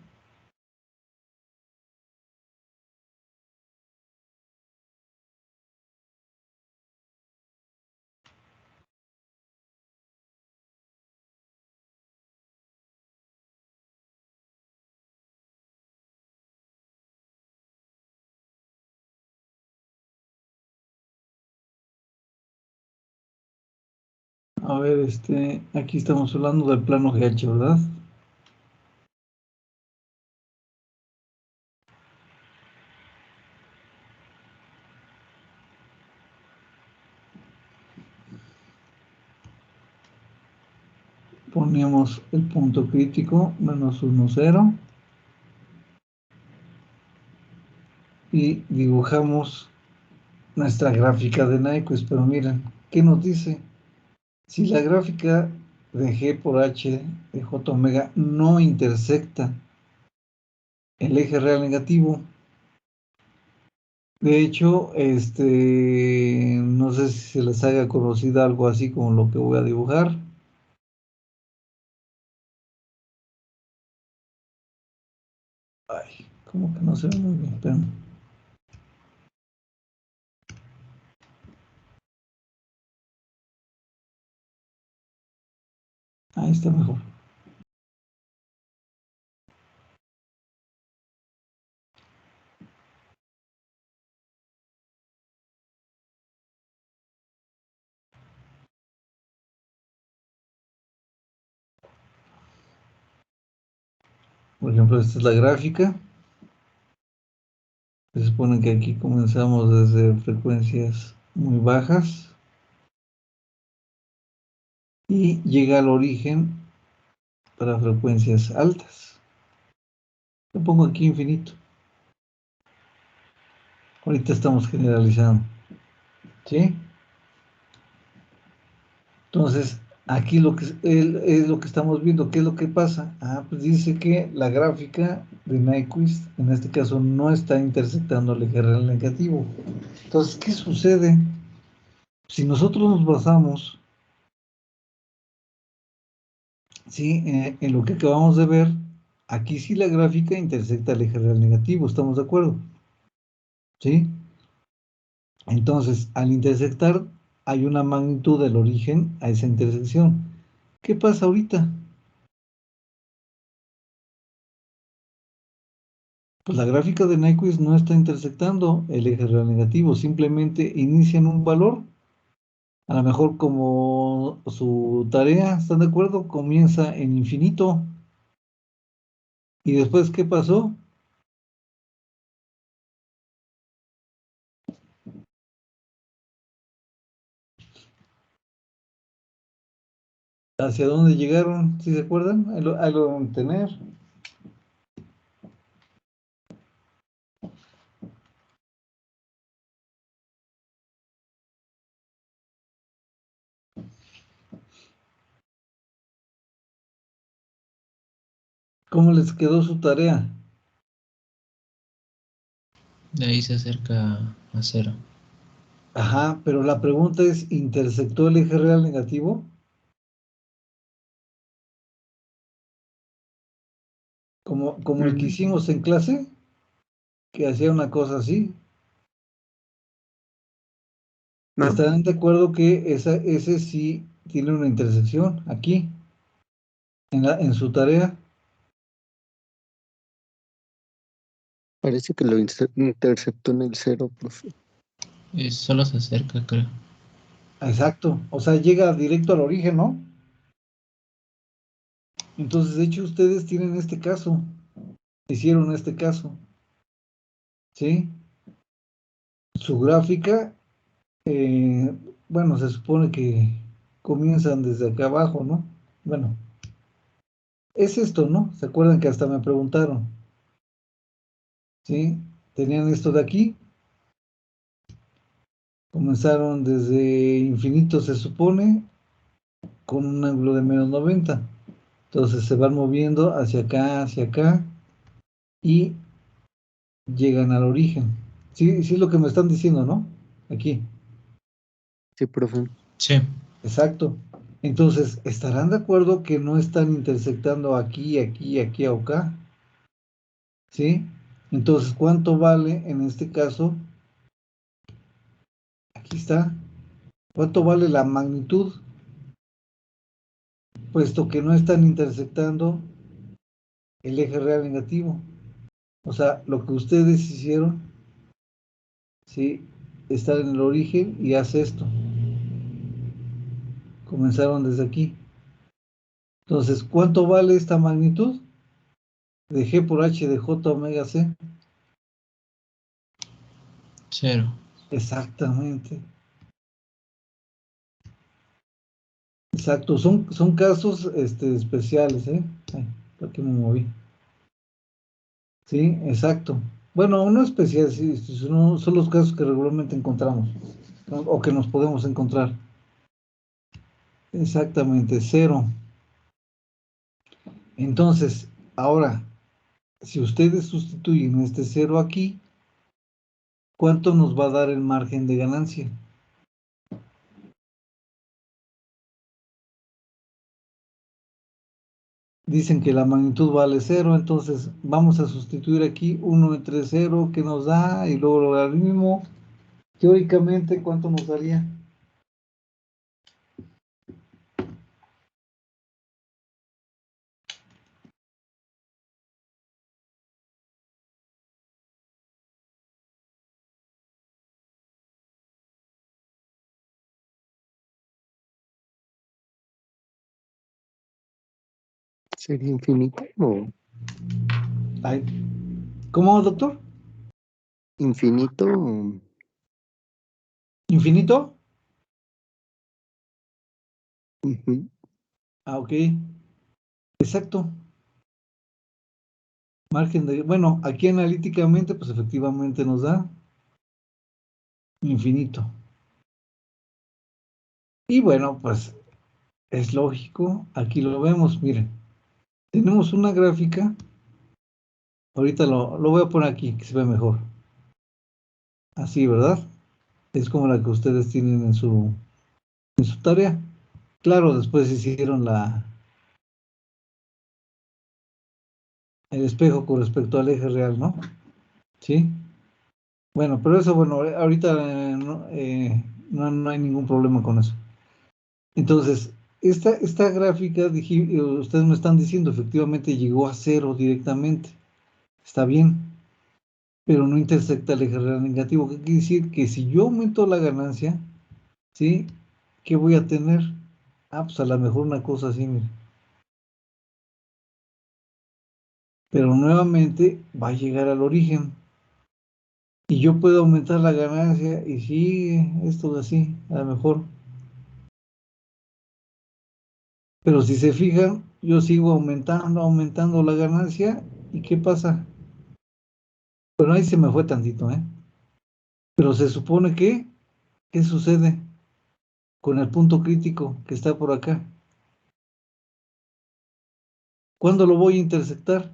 Speaker 1: A ver, aquí estamos hablando del plano GH, ¿verdad? Ponemos el punto crítico, menos 1, 0. Y dibujamos nuestra gráfica de Nyquist. Pero miren, ¿qué nos dice? Si la gráfica de G por H de J omega no intersecta el eje real negativo. De hecho, no sé si se les haga conocida algo así como lo que voy a dibujar. Ay, como que no se ve muy bien, espérame. Ahí está mejor. Por ejemplo, esta es la gráfica. Se supone que aquí comenzamos desde frecuencias muy bajas y llega al origen para frecuencias altas. Lo pongo aquí infinito. Ahorita estamos generalizando, ¿sí? Entonces, aquí es lo que estamos viendo. ¿Qué es lo que pasa? Pues dice que la gráfica de Nyquist, en este caso, no está intersectando el eje real negativo. Entonces, ¿qué sucede? Si nosotros nos basamos Sí, en lo que acabamos de ver, aquí sí la gráfica intersecta el eje real negativo, ¿estamos de acuerdo? ¿Sí? Entonces, al intersectar, hay una magnitud del origen a esa intersección. ¿Qué pasa ahorita? Pues la gráfica de Nyquist no está intersectando el eje real negativo, simplemente inician un valor, a lo mejor como su tarea, ¿están de acuerdo? Comienza en infinito. ¿Y después qué pasó? ¿Hacia dónde llegaron? ¿Sí se acuerdan? Ahí lo van a tener. ¿Cómo les quedó su tarea?
Speaker 4: De ahí se acerca a cero.
Speaker 1: Ajá, pero la pregunta es, ¿intersectó el eje real negativo? Como el que hicimos en clase, que hacía una cosa así.
Speaker 2: No,
Speaker 1: ¿Estarán de acuerdo que ese sí tiene una intersección aquí, en su tarea?
Speaker 5: Parece que lo interceptó en el cero, profe.
Speaker 4: Solo se acerca, creo.
Speaker 1: Exacto, o sea, llega directo al origen, ¿no? Entonces, de hecho, ustedes tienen este caso, hicieron este caso, ¿sí? Su gráfica, bueno, se supone que comienzan desde acá abajo, ¿no? Bueno, es esto, ¿no? ¿Se acuerdan que hasta me preguntaron? ¿Sí? Tenían esto de aquí, comenzaron desde infinito, se supone, con un ángulo de -90. Entonces se van moviendo hacia acá y llegan al origen. Sí, sí es lo que me están diciendo, ¿no? Aquí.
Speaker 5: Sí, profe.
Speaker 4: Sí.
Speaker 1: Exacto. Entonces, ¿estarán de acuerdo que no están intersectando aquí, aquí, aquí o acá? ¿Sí? Entonces, ¿cuánto vale en este caso? Aquí está. ¿Cuánto vale la magnitud? Puesto que no están intersectando el eje real negativo. O sea, lo que ustedes hicieron, ¿sí? Estar en el origen y hace esto. Comenzaron desde aquí. Entonces, ¿cuánto vale esta magnitud? De G por H de J omega C.
Speaker 4: Cero.
Speaker 1: Exactamente. Exacto. Son casos especiales, ¿eh? Ay, ¿por qué me moví? Sí, exacto. Bueno, no especial, sí, son los casos que regularmente encontramos, ¿no? O que nos podemos encontrar. Exactamente, cero. Entonces, ahora, si ustedes sustituyen este cero aquí, ¿cuánto nos va a dar el margen de ganancia? Dicen que la magnitud vale cero, entonces vamos a sustituir aquí 1 entre 0, que nos da, y luego lo mismo. Teóricamente, ¿cuánto nos daría?
Speaker 5: ¿Sería infinito o
Speaker 1: Ay, ¿cómo, doctor?
Speaker 5: infinito?
Speaker 1: ¿Infinito?
Speaker 5: Ujú.
Speaker 1: Ah, ok, exacto. Margen de, bueno, aquí analíticamente, pues efectivamente nos da infinito. Y bueno, pues es lógico, aquí lo vemos, miren, tenemos una gráfica, ahorita lo voy a poner aquí, que se ve mejor. Así, ¿verdad? Es como la que ustedes tienen en su tarea. Claro, después hicieron el espejo con respecto al eje real, ¿no? ¿Sí? Bueno, pero eso, bueno, ahorita no hay ningún problema con eso. Entonces, esta gráfica, ustedes me están diciendo, efectivamente llegó a cero directamente. Está bien, pero no intersecta el eje real negativo. ¿Qué quiere decir? Que si yo aumento la ganancia, ¿sí? ¿Qué voy a tener? Ah, pues a lo mejor una cosa así, mire. Pero nuevamente va a llegar al origen. Y yo puedo aumentar la ganancia y sigue esto así, a lo mejor. Pero si se fijan, yo sigo aumentando la ganancia. ¿Y qué pasa? Bueno, ahí se me fue tantito, ¿eh? Pero se supone que, ¿qué sucede con el punto crítico que está por acá? ¿Cuándo lo voy a intersectar?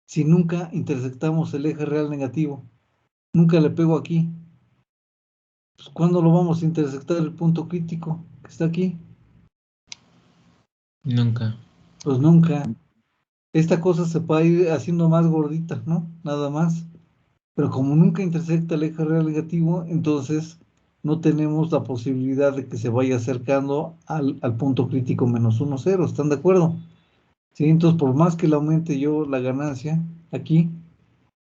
Speaker 1: Si nunca intersectamos el eje real negativo, nunca le pego aquí. Pues, ¿cuándo lo vamos a intersectar el punto crítico que está aquí?
Speaker 4: Nunca.
Speaker 1: Pues nunca. Esta cosa se puede ir haciendo más gordita, ¿no? Nada más. Pero como nunca intersecta el eje real negativo, entonces no tenemos la posibilidad de que se vaya acercando al punto crítico menos 1, 0. ¿Están de acuerdo? Sí, entonces por más que le aumente yo la ganancia aquí,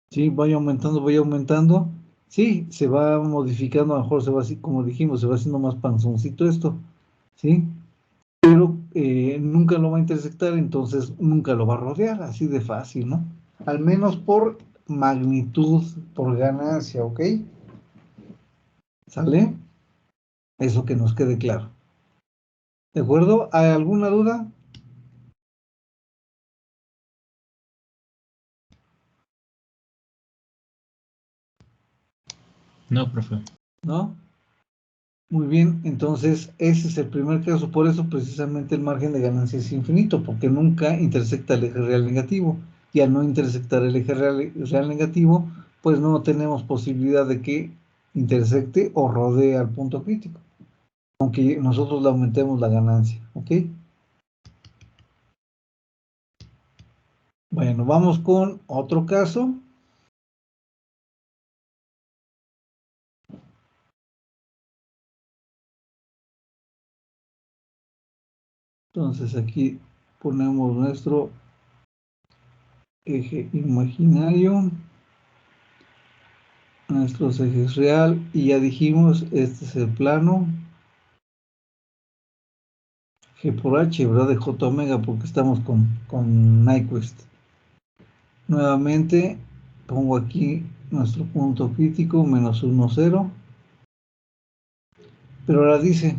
Speaker 1: sí, vaya aumentando, sí, se va modificando, a lo mejor se va así, como dijimos, se va haciendo más panzoncito esto, ¿sí? Pero nunca lo va a intersectar, entonces nunca lo va a rodear, así de fácil, ¿no? Al menos por magnitud, por ganancia, ¿ok? ¿Sale? Eso que nos quede claro. ¿De acuerdo? ¿Hay alguna duda?
Speaker 4: No, profe.
Speaker 1: ¿No? Muy bien, entonces ese es el primer caso, por eso precisamente el margen de ganancia es infinito, porque nunca intersecta el eje real negativo, y al no intersectar el eje real negativo, pues no tenemos posibilidad de que intersecte o rodee al punto crítico, aunque nosotros le aumentemos la ganancia, ¿ok? Bueno, vamos con otro caso. Entonces aquí ponemos nuestro eje imaginario, nuestros ejes real, y ya dijimos, este es el plano G por H, ¿verdad? De J omega, porque estamos con Nyquist. Nuevamente pongo aquí nuestro punto crítico, menos 1, 0. Pero ahora dice,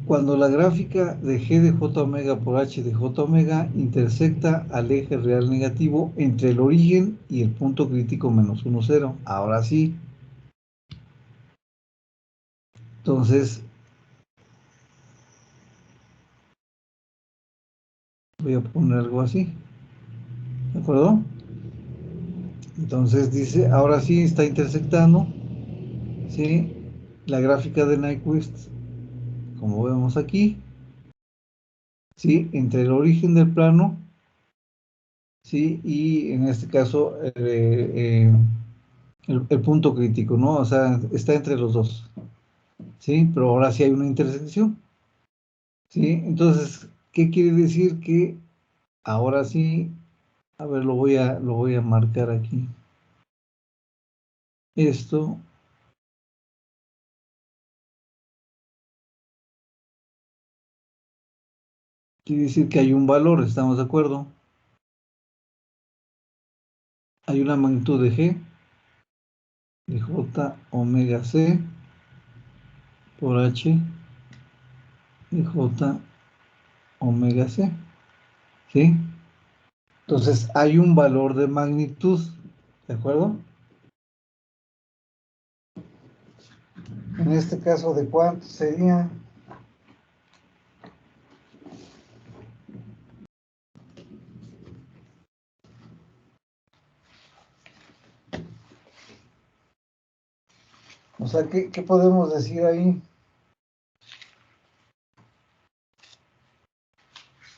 Speaker 1: cuando la gráfica de G de J omega por H de J omega intersecta al eje real negativo entre el origen y el punto crítico menos 1, 0. Ahora sí. Entonces, voy a poner algo así. ¿De acuerdo? Entonces dice, ahora sí está intersectando, ¿sí? La gráfica de Nyquist, como vemos aquí, ¿sí? Entre el origen del plano, ¿sí? Y en este caso, el punto crítico, ¿no? O sea, está entre los dos, ¿sí? Pero ahora sí hay una intersección, ¿sí? Entonces, ¿qué quiere decir? Que ahora sí, a ver, lo voy a marcar aquí. Esto quiere decir que hay un valor, ¿estamos de acuerdo? Hay una magnitud de G, de J omega C por H de J omega C, ¿sí? Entonces hay un valor de magnitud, ¿de acuerdo? En este caso, ¿de cuánto sería? O sea, ¿qué podemos decir ahí?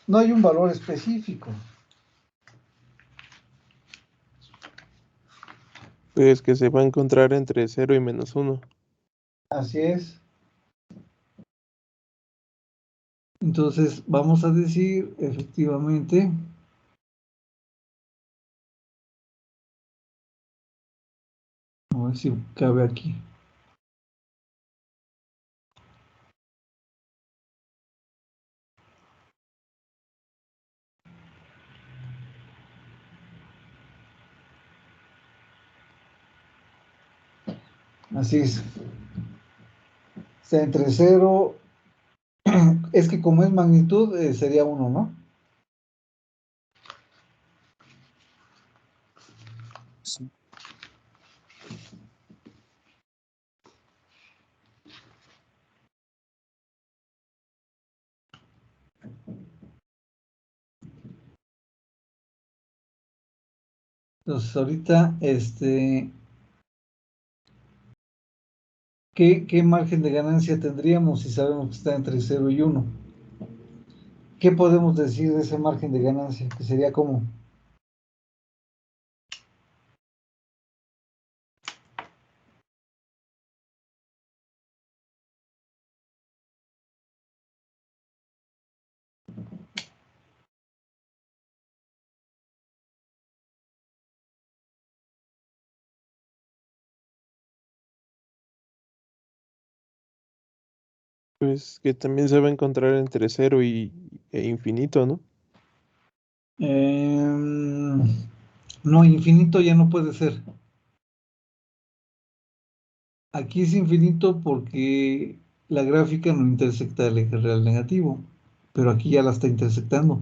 Speaker 1: No hay un valor específico.
Speaker 6: Pues que se va a encontrar entre 0 y -1.
Speaker 1: Así es. Entonces, vamos a decir, efectivamente, a ver si cabe aquí. Así es. Está entre 0, es que como es magnitud, sería 1, ¿no?
Speaker 5: Sí.
Speaker 1: Entonces, ahorita, ¿qué margen de ganancia tendríamos si sabemos que está entre 0 y 1? ¿Qué podemos decir de ese margen de ganancia? Que sería como...
Speaker 6: Pues que también se va a encontrar entre 0 e infinito, ¿no?
Speaker 1: No, infinito ya no puede ser. Aquí es infinito porque la gráfica no intersecta el eje real negativo, pero aquí ya la está intersectando.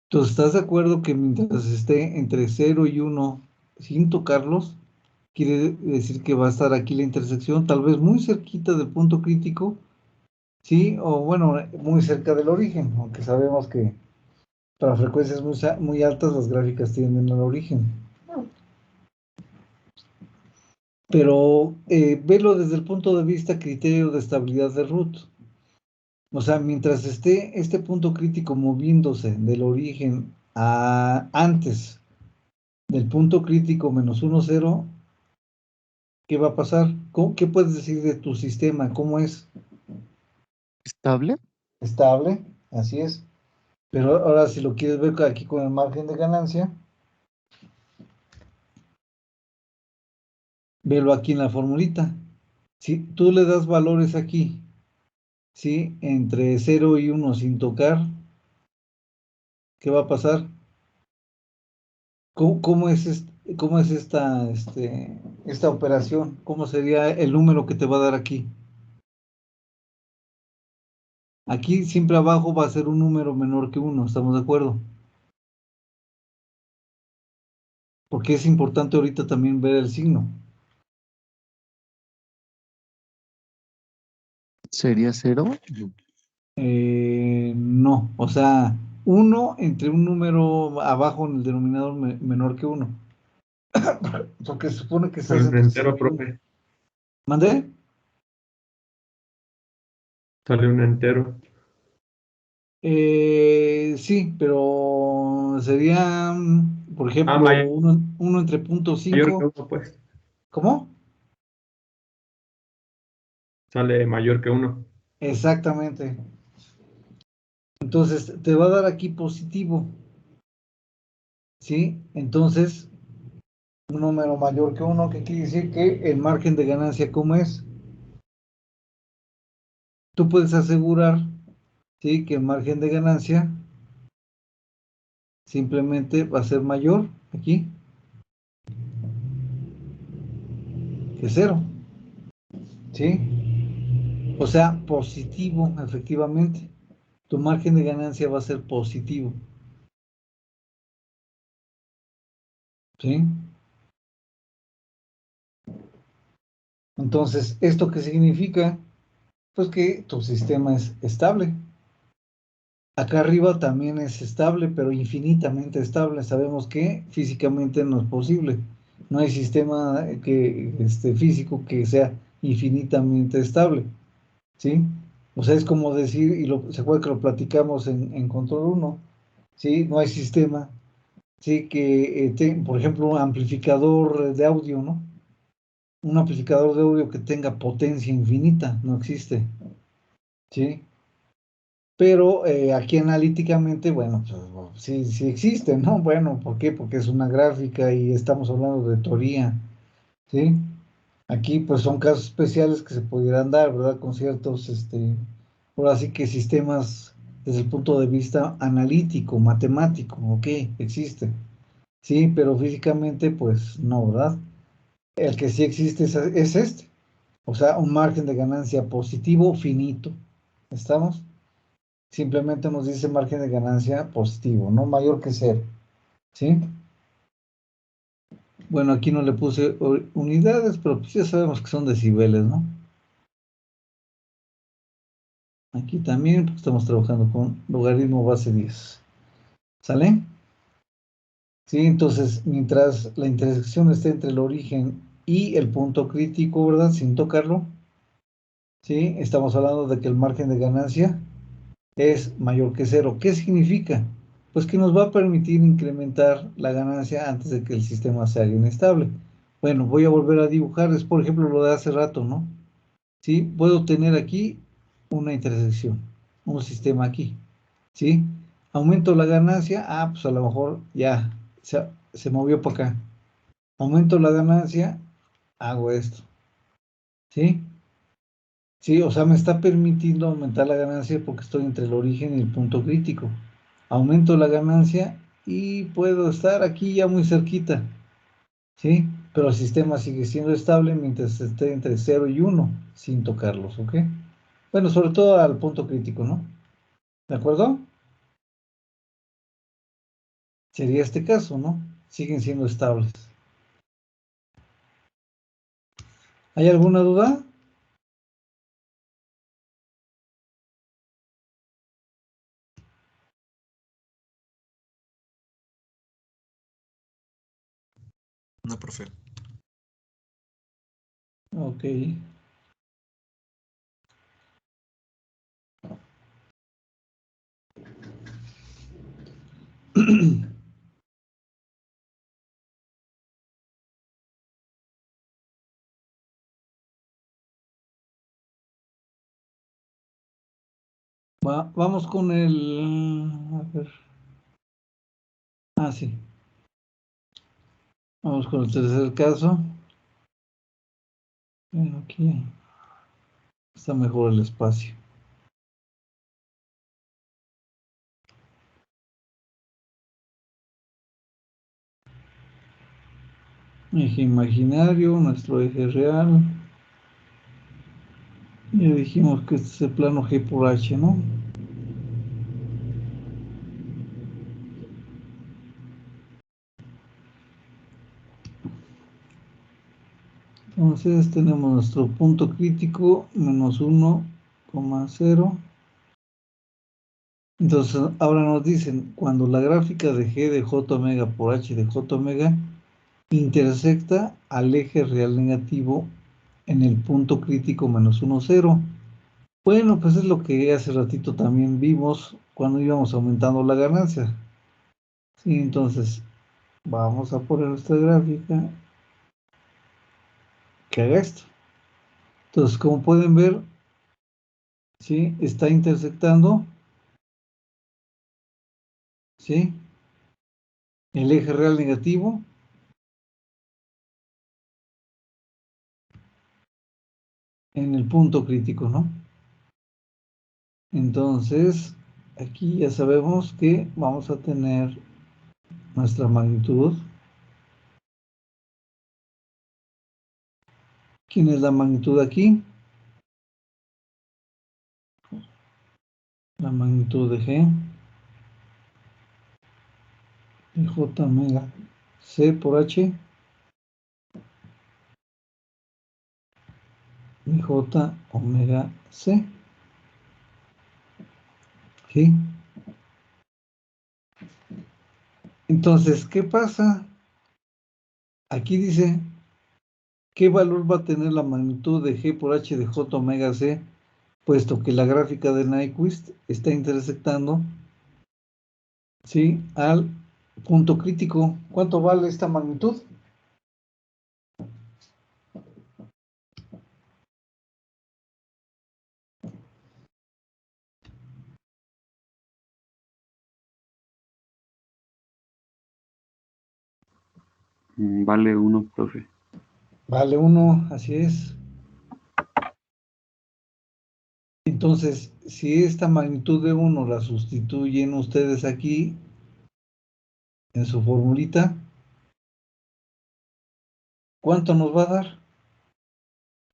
Speaker 1: Entonces, ¿estás de acuerdo que mientras esté entre 0 y 1 sin tocarlos, quiere decir que va a estar aquí la intersección, tal vez muy cerquita del punto crítico, ¿sí? O bueno, muy cerca del origen, aunque sabemos que para frecuencias muy altas las gráficas tienden al origen. Pero velo desde el punto de vista criterio de estabilidad de root. O sea, mientras esté este punto crítico moviéndose del origen a antes del punto crítico -1, 0, ¿qué va a pasar? ¿Qué puedes decir de tu sistema? ¿Cómo es?
Speaker 5: ¿Estable?
Speaker 1: Estable, así es. Pero ahora si lo quieres ver aquí con el margen de ganancia, velo aquí en la formulita. Si tú le das valores aquí, ¿sí? Entre 0 y 1 sin tocar, ¿qué va a pasar? ¿Cómo es esta operación? ¿Cómo sería el número que te va a dar aquí? Aquí siempre abajo va a ser un número menor que 1, ¿estamos de acuerdo? Porque es importante ahorita también ver el signo.
Speaker 5: ¿Sería 0?
Speaker 1: No, o sea, 1 entre un número abajo en el denominador menor que 1. Porque se supone que estás
Speaker 3: Sale un
Speaker 1: entre 0
Speaker 3: entero,
Speaker 1: y 1.
Speaker 3: profe.
Speaker 1: ¿Mandé?
Speaker 3: Sale un entero.
Speaker 1: Sí, pero sería, por ejemplo,
Speaker 3: Mayor
Speaker 1: 1 entre punto
Speaker 3: que
Speaker 1: 5.
Speaker 3: 1, pues.
Speaker 1: ¿Cómo?
Speaker 3: Sale mayor que 1.
Speaker 1: Exactamente. Entonces, te va a dar aquí positivo, ¿sí? Entonces, un número mayor que 1, ¿qué quiere decir? Que el margen de ganancia, ¿cómo es? Tú puedes asegurar, ¿sí? Que el margen de ganancia simplemente va a ser mayor aquí que 0, ¿sí? O sea, positivo, efectivamente. Tu margen de ganancia va a ser positivo, ¿sí? Entonces, ¿esto qué significa? Pues que tu sistema es estable. Acá arriba también es estable, pero infinitamente estable. Sabemos que físicamente no es posible. No hay sistema físico que sea infinitamente estable, ¿sí? O sea, es como decir, se acuerda que lo platicamos en Control 1, ¿sí? No hay sistema, ¿sí? Que, por ejemplo, un amplificador de audio, ¿no? Un amplificador de audio que tenga potencia infinita, no existe, ¿sí? Pero aquí analíticamente, bueno, pues, sí, sí existe, ¿no? Bueno, ¿por qué? Porque es una gráfica y estamos hablando de teoría, ¿sí? Aquí pues son casos especiales que se pudieran dar, ¿verdad? Con ciertos, ahora sí que sistemas desde el punto de vista analítico, matemático, ok, existe, sí, pero físicamente pues no, ¿verdad? El que sí existe es este, o sea, un margen de ganancia positivo finito, ¿estamos? Simplemente nos dice margen de ganancia positivo, no mayor que cero, ¿sí? Bueno, aquí no le puse unidades, pero pues ya sabemos que son decibeles, ¿no? Aquí también pues, estamos trabajando con logaritmo base 10. ¿Sale? Sí, entonces, mientras la intersección esté entre el origen y el punto crítico, ¿verdad? Sin tocarlo, ¿sí? Estamos hablando de que el margen de ganancia es mayor que cero. ¿Qué significa? Pues que nos va a permitir incrementar la ganancia antes de que el sistema se haga inestable. Bueno, voy a volver a dibujar, es por ejemplo lo de hace rato, ¿no? ¿Sí? Puedo tener aquí una intersección, un sistema aquí, ¿sí? Aumento la ganancia, pues a lo mejor ya se movió para acá. Aumento la ganancia, hago esto, ¿sí? Sí, o sea, me está permitiendo aumentar la ganancia porque estoy entre el origen y el punto crítico. Aumento la ganancia y puedo estar aquí ya muy cerquita, ¿sí? Pero el sistema sigue siendo estable mientras esté entre 0 y 1 sin tocarlos, ¿ok? Bueno, sobre todo al punto crítico, ¿no? ¿De acuerdo? Sería este caso, ¿no? Siguen siendo estables. ¿Hay alguna duda?
Speaker 7: No, profe.
Speaker 1: Ok. Vamos con el... A ver. Sí. Vamos con el tercer caso. Bueno, aquí está mejor el espacio. Eje imaginario, nuestro eje real. Ya dijimos que este es el plano G por H, ¿no? Entonces tenemos nuestro punto crítico menos 1,0. Entonces ahora nos dicen, cuando la gráfica de G de J omega por H de J omega intersecta al eje real negativo en el punto crítico menos 1, 0. Bueno, pues es lo que hace ratito también vimos cuando íbamos aumentando la ganancia. Sí, entonces vamos a poner nuestra gráfica que haga esto. Entonces, como pueden ver, ¿sí? Está intersectando, ¿sí? El eje real negativo en el punto crítico, ¿no? Entonces, aquí ya sabemos que vamos a tener nuestra magnitud. ¿Quién es la magnitud aquí? La magnitud de G, de J omega C por H, de J omega C. ¿Sí? Entonces, ¿qué pasa? Aquí dice, ¿qué valor va a tener la magnitud de G por H de J omega C puesto que la gráfica de Nyquist está intersectando, ¿sí?, al punto crítico. ¿Cuánto vale esta magnitud?
Speaker 2: Vale 1, profe.
Speaker 1: Vale 1, así es. Entonces, si esta magnitud de 1 la sustituyen ustedes aquí en su formulita, ¿cuánto nos va a dar?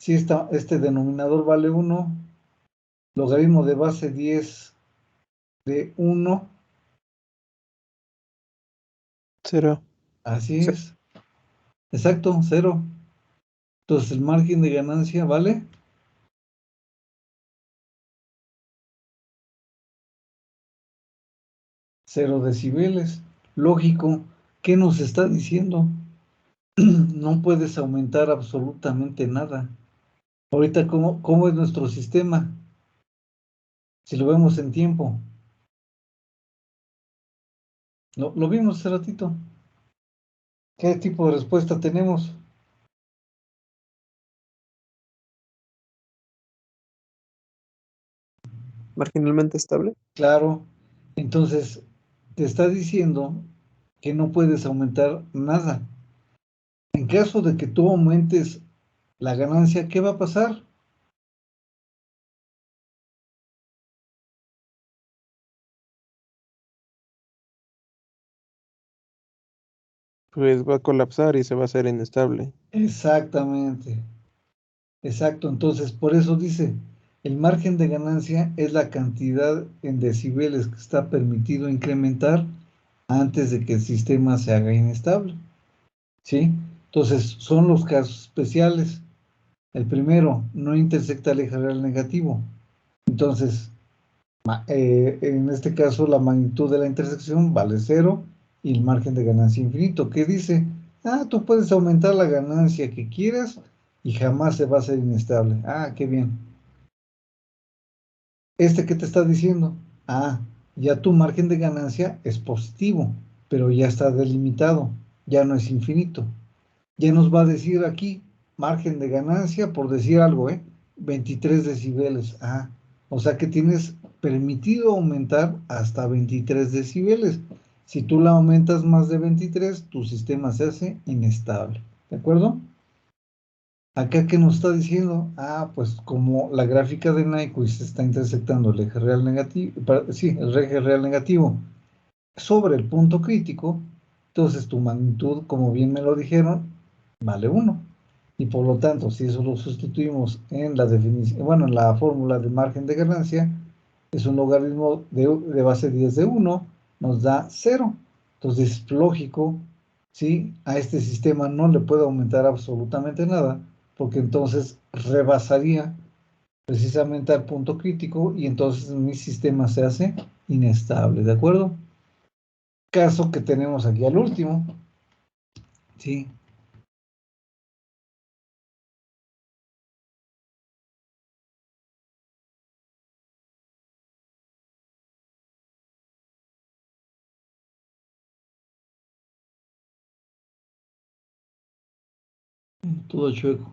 Speaker 1: Si este denominador vale 1, logaritmo de base 10 de 1,
Speaker 6: 0.
Speaker 1: así es. Exacto, 0. Entonces el margen de ganancia vale 0 decibeles. Lógico, ¿qué nos está diciendo? No puedes aumentar absolutamente nada. Ahorita, ¿cómo es nuestro sistema? Si lo vemos en tiempo. Lo vimos hace ratito. ¿Qué tipo de respuesta tenemos?
Speaker 6: Marginalmente estable.
Speaker 1: Claro. Entonces, te está diciendo que no puedes aumentar nada. En caso de que tú aumentes la ganancia, ¿qué va a pasar?
Speaker 6: Pues va a colapsar y se va a hacer inestable.
Speaker 1: Exactamente. Exacto. Entonces, por eso dice, el margen de ganancia es la cantidad en decibeles que está permitido incrementar antes de que el sistema se haga inestable. ¿Sí? Entonces, son los casos especiales. El primero, no intersecta el eje real negativo. Entonces, en este caso, la magnitud de la intersección vale 0 y el margen de ganancia infinito. ¿Qué dice? Ah, tú puedes aumentar la ganancia que quieras y jamás se va a hacer inestable. Ah, qué bien. ¿Qué te está diciendo? Ah, ya tu margen de ganancia es positivo, pero ya está delimitado, ya no es infinito. Ya nos va a decir aquí, margen de ganancia, por decir algo, 23 decibeles. Ah, o sea que tienes permitido aumentar hasta 23 decibeles. Si tú la aumentas más de 23, tu sistema se hace inestable. ¿De acuerdo? Acá, ¿qué nos está diciendo? Ah, pues como la gráfica de Nyquist está intersectando el eje real negativo, sí, el eje real negativo sobre el punto crítico, entonces tu magnitud, como bien me lo dijeron, vale 1. Y por lo tanto, si eso lo sustituimos en la definición, bueno, en la fórmula de margen de ganancia, es un logaritmo de base 10 de 1, nos da 0. Entonces, es lógico, ¿sí? A este sistema no le puede aumentar absolutamente nada, porque entonces rebasaría precisamente al punto crítico y entonces mi sistema se hace inestable, ¿de acuerdo? Caso que tenemos aquí al último, ¿sí? Todo chueco.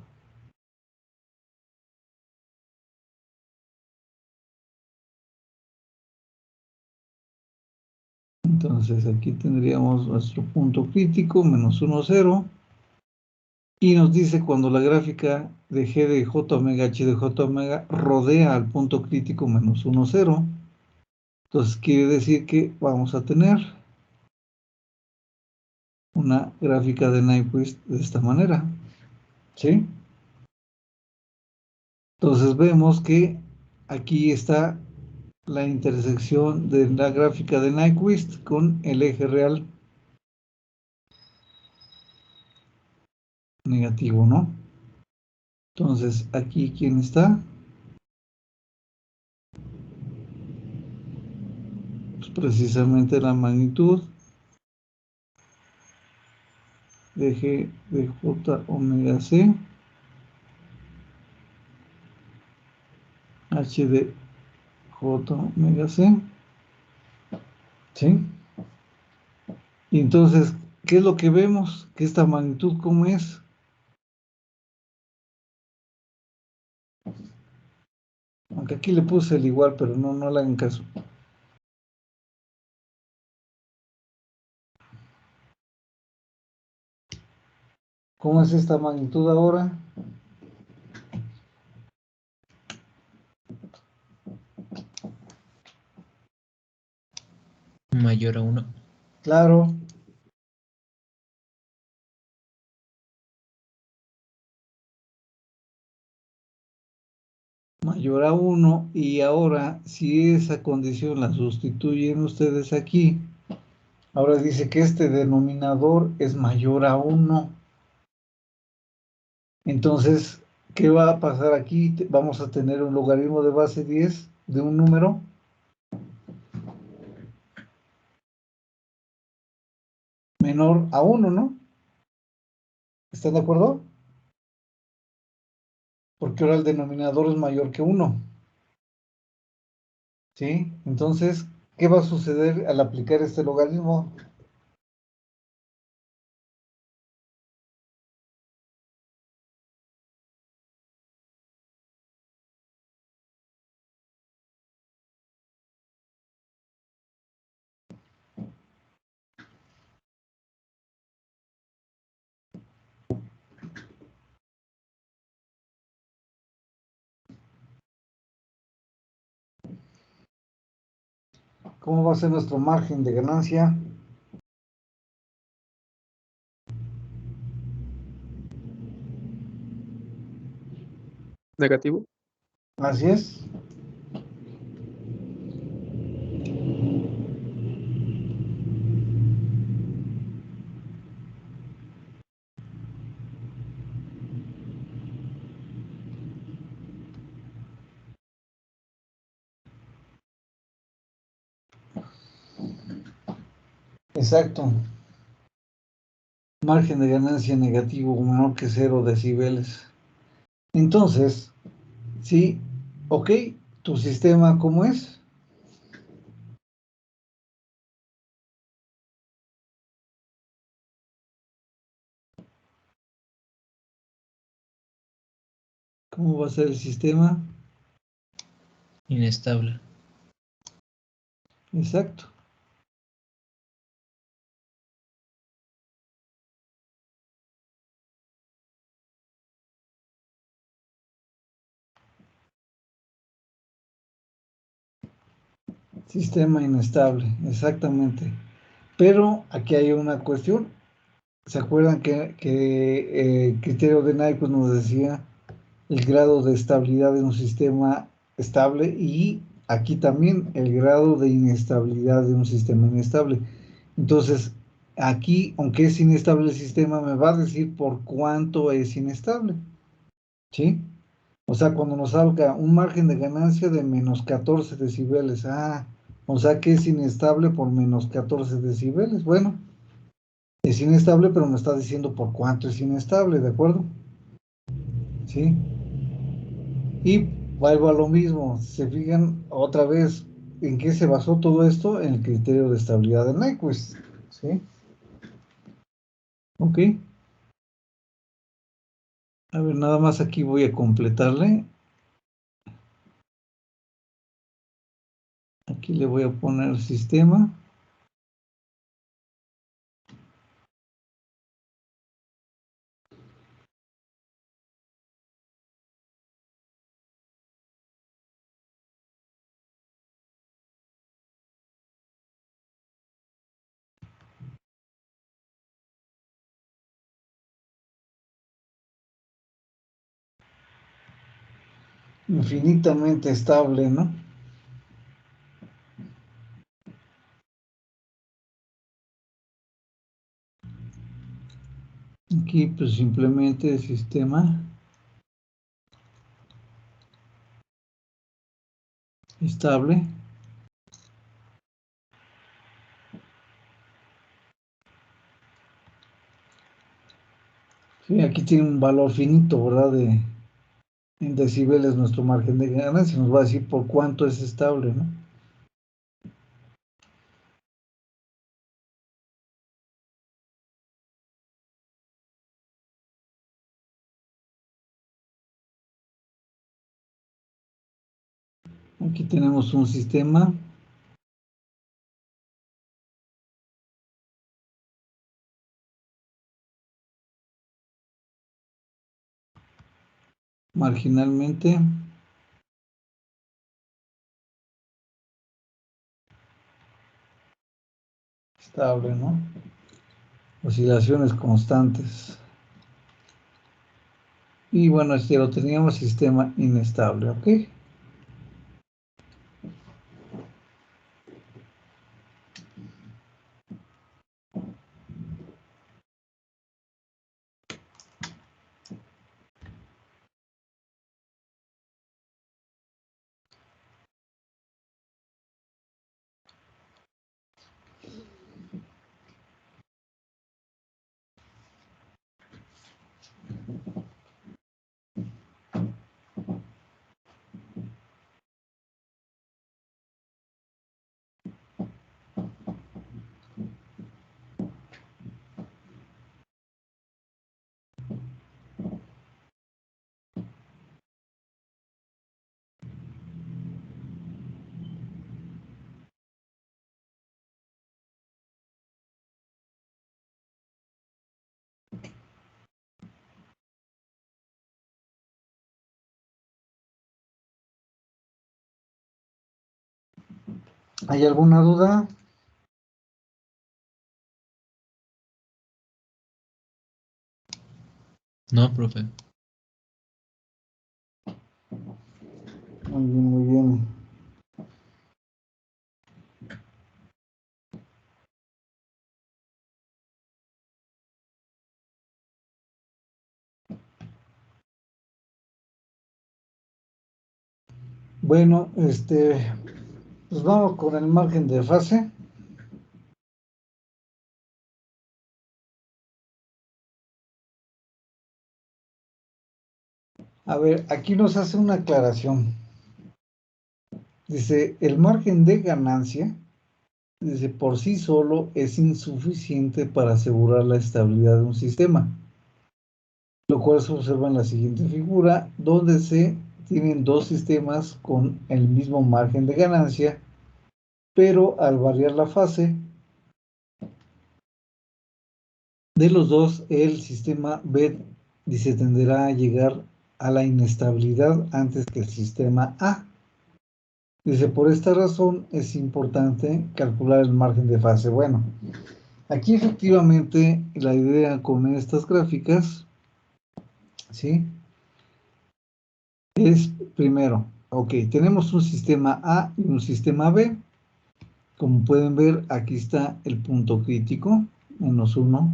Speaker 1: Entonces aquí tendríamos nuestro punto crítico, menos 1, 0. Y nos dice cuando la gráfica de G de J omega, H de J omega rodea al punto crítico menos 1, 0. Entonces quiere decir que vamos a tener una gráfica de Nyquist de esta manera. ¿Sí? Entonces vemos que aquí está la intersección de la gráfica de Nyquist con el eje real negativo, ¿no? Entonces, aquí, ¿quién está? Pues precisamente la magnitud de G de J omega C. H de J omega C. ¿Sí? Y entonces, ¿qué es lo que vemos? Que esta magnitud, ¿cómo es? Aunque aquí le puse el igual, pero no le hagan caso. ¿Cómo es esta magnitud ahora?
Speaker 4: Mayor a 1.
Speaker 1: Claro. Mayor a 1. Y ahora, si esa condición la sustituyen ustedes aquí, ahora dice que este denominador es mayor a 1. Entonces, ¿qué va a pasar aquí? Vamos a tener un logaritmo de base 10 de un número menor a 1, ¿no? ¿Están de acuerdo? Porque ahora el denominador es mayor que 1. ¿Sí? Entonces, ¿qué va a suceder al aplicar este logaritmo? ¿Cómo va a ser nuestro margen de ganancia?
Speaker 6: Negativo.
Speaker 1: Así es. Exacto. Margen de ganancia negativo menor que 0 decibeles. Entonces, sí, ok, tu sistema, ¿cómo es? ¿Cómo va a ser el sistema?
Speaker 4: Inestable.
Speaker 1: Exacto. Sistema inestable, exactamente. Pero aquí hay una cuestión. ¿Se acuerdan que el criterio de Nyquist nos decía el grado de estabilidad de un sistema estable y aquí también el grado de inestabilidad de un sistema inestable? Entonces, aquí, aunque es inestable el sistema, me va a decir por cuánto es inestable, ¿sí? O sea, cuando nos salga un margen de ganancia de menos 14 decibeles, o sea que es inestable por menos 14 decibeles. Bueno, es inestable, pero me está diciendo por cuánto es inestable, ¿de acuerdo? ¿Sí? Y vuelvo a lo mismo, se fijan otra vez en qué se basó todo esto, en el criterio de estabilidad de Nyquist, ¿sí? Ok. A ver, nada más aquí voy a completarle. Aquí le voy a poner sistema. Infinitamente estable, ¿no? Aquí pues simplemente sistema estable. Sí, aquí tiene un valor finito, ¿verdad? En decibeles nuestro margen de ganancia, nos va a decir por cuánto es estable, ¿no? Aquí tenemos un sistema. Marginalmente estable, ¿no? Oscilaciones constantes. Y bueno, este lo teníamos sistema inestable, ¿ok? ¿Hay alguna duda?
Speaker 4: No, profe.
Speaker 1: Muy bien, muy bien. Bueno, pues vamos con el margen de fase. A ver, aquí nos hace una aclaración. Dice, el margen de ganancia, dice, por sí solo es insuficiente para asegurar la estabilidad de un sistema, lo cual se observa en la siguiente figura, donde se tienen dos sistemas con el mismo margen de ganancia, pero al variar la fase de los dos, el sistema B, dice, tenderá a llegar a la inestabilidad antes que el sistema A. Dice, por esta razón es importante calcular el margen de fase. Bueno, aquí efectivamente la idea con estas gráficas, ¿sí? Es primero, ok, tenemos un sistema A y un sistema B. Como pueden ver, aquí está el punto crítico, -1.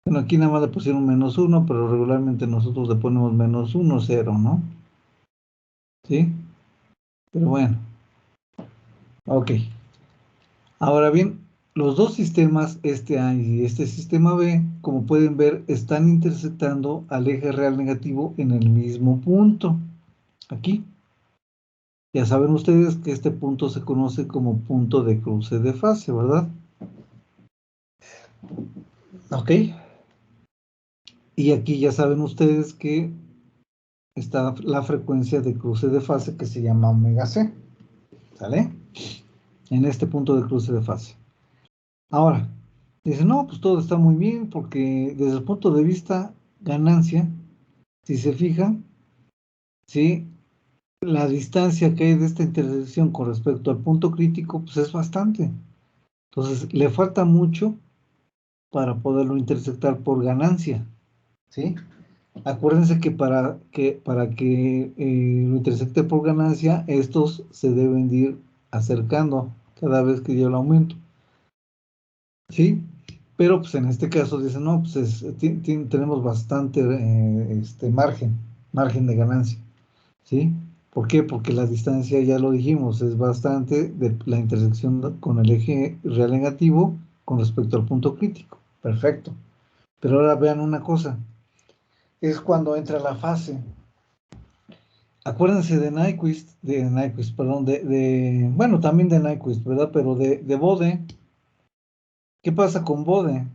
Speaker 1: Bueno, aquí nada más le pusieron -1, pero regularmente nosotros le ponemos -1, 0, ¿no? ¿Sí? Pero bueno, ok. Ahora bien, los dos sistemas, este A y este sistema B, como pueden ver, están intersectando al eje real negativo en el mismo punto. Aquí. Ya saben ustedes que este punto se conoce como punto de cruce de fase, ¿verdad? Ok. Y aquí ya saben ustedes que está la frecuencia de cruce de fase que se llama omega C. ¿Sale? En este punto de cruce de fase. Ahora, dicen, no, pues todo está muy bien porque desde el punto de vista ganancia, si se fijan, ¿sí? La distancia que hay de esta intersección con respecto al punto crítico, pues es bastante. Entonces, le falta mucho para poderlo intersectar por ganancia, ¿sí? Acuérdense que para que lo intersecte por ganancia, estos se deben de ir acercando cada vez que yo lo aumento, ¿sí? Pero pues en este caso dicen, no, pues tenemos bastante margen de ganancia, ¿sí? ¿Por qué? Porque la distancia, ya lo dijimos, es bastante de la intersección con el eje real negativo con respecto al punto crítico. Perfecto. Pero ahora vean una cosa, es cuando entra la fase. Acuérdense de Nyquist, perdón, bueno, también de Nyquist, ¿verdad? Pero de Bode. ¿Qué pasa con Bode?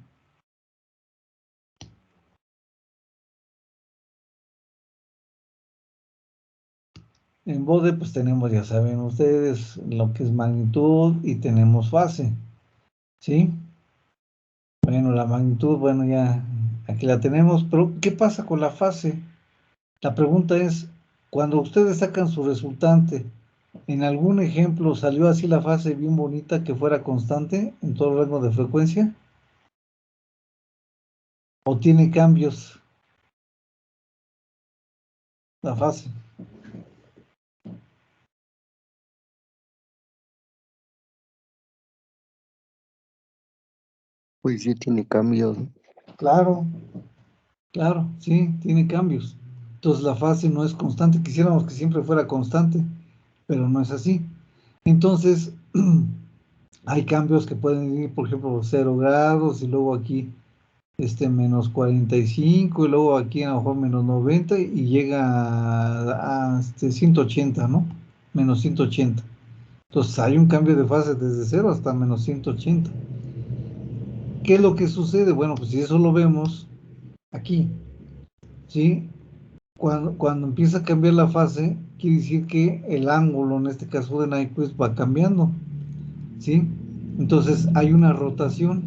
Speaker 1: En Bode, pues tenemos, ya saben ustedes, lo que es magnitud y tenemos fase, ¿sí? Bueno, la magnitud, bueno, ya aquí la tenemos, pero ¿qué pasa con la fase? La pregunta es, cuando ustedes sacan su resultante, ¿en algún ejemplo salió así la fase bien bonita que fuera constante en todo el rango de frecuencia? ¿O tiene cambios la fase?
Speaker 5: Pues sí tiene cambios, ¿no?
Speaker 1: Claro, claro, sí, tiene cambios. Entonces la fase no es constante. Quisiéramos que siempre fuera constante, pero no es así. Entonces, hay cambios que pueden ir, por ejemplo, 0 grados y luego aquí menos 45 y luego aquí a lo mejor menos 90 y llega a 180, ¿no? Menos 180. Entonces hay un cambio de fase desde 0 hasta menos 180. ¿Qué es lo que sucede? Bueno, pues si eso lo vemos aquí, ¿sí? Cuando empieza a cambiar la fase, quiere decir que el ángulo, en este caso de Nyquist, va cambiando, ¿sí? Entonces hay una rotación.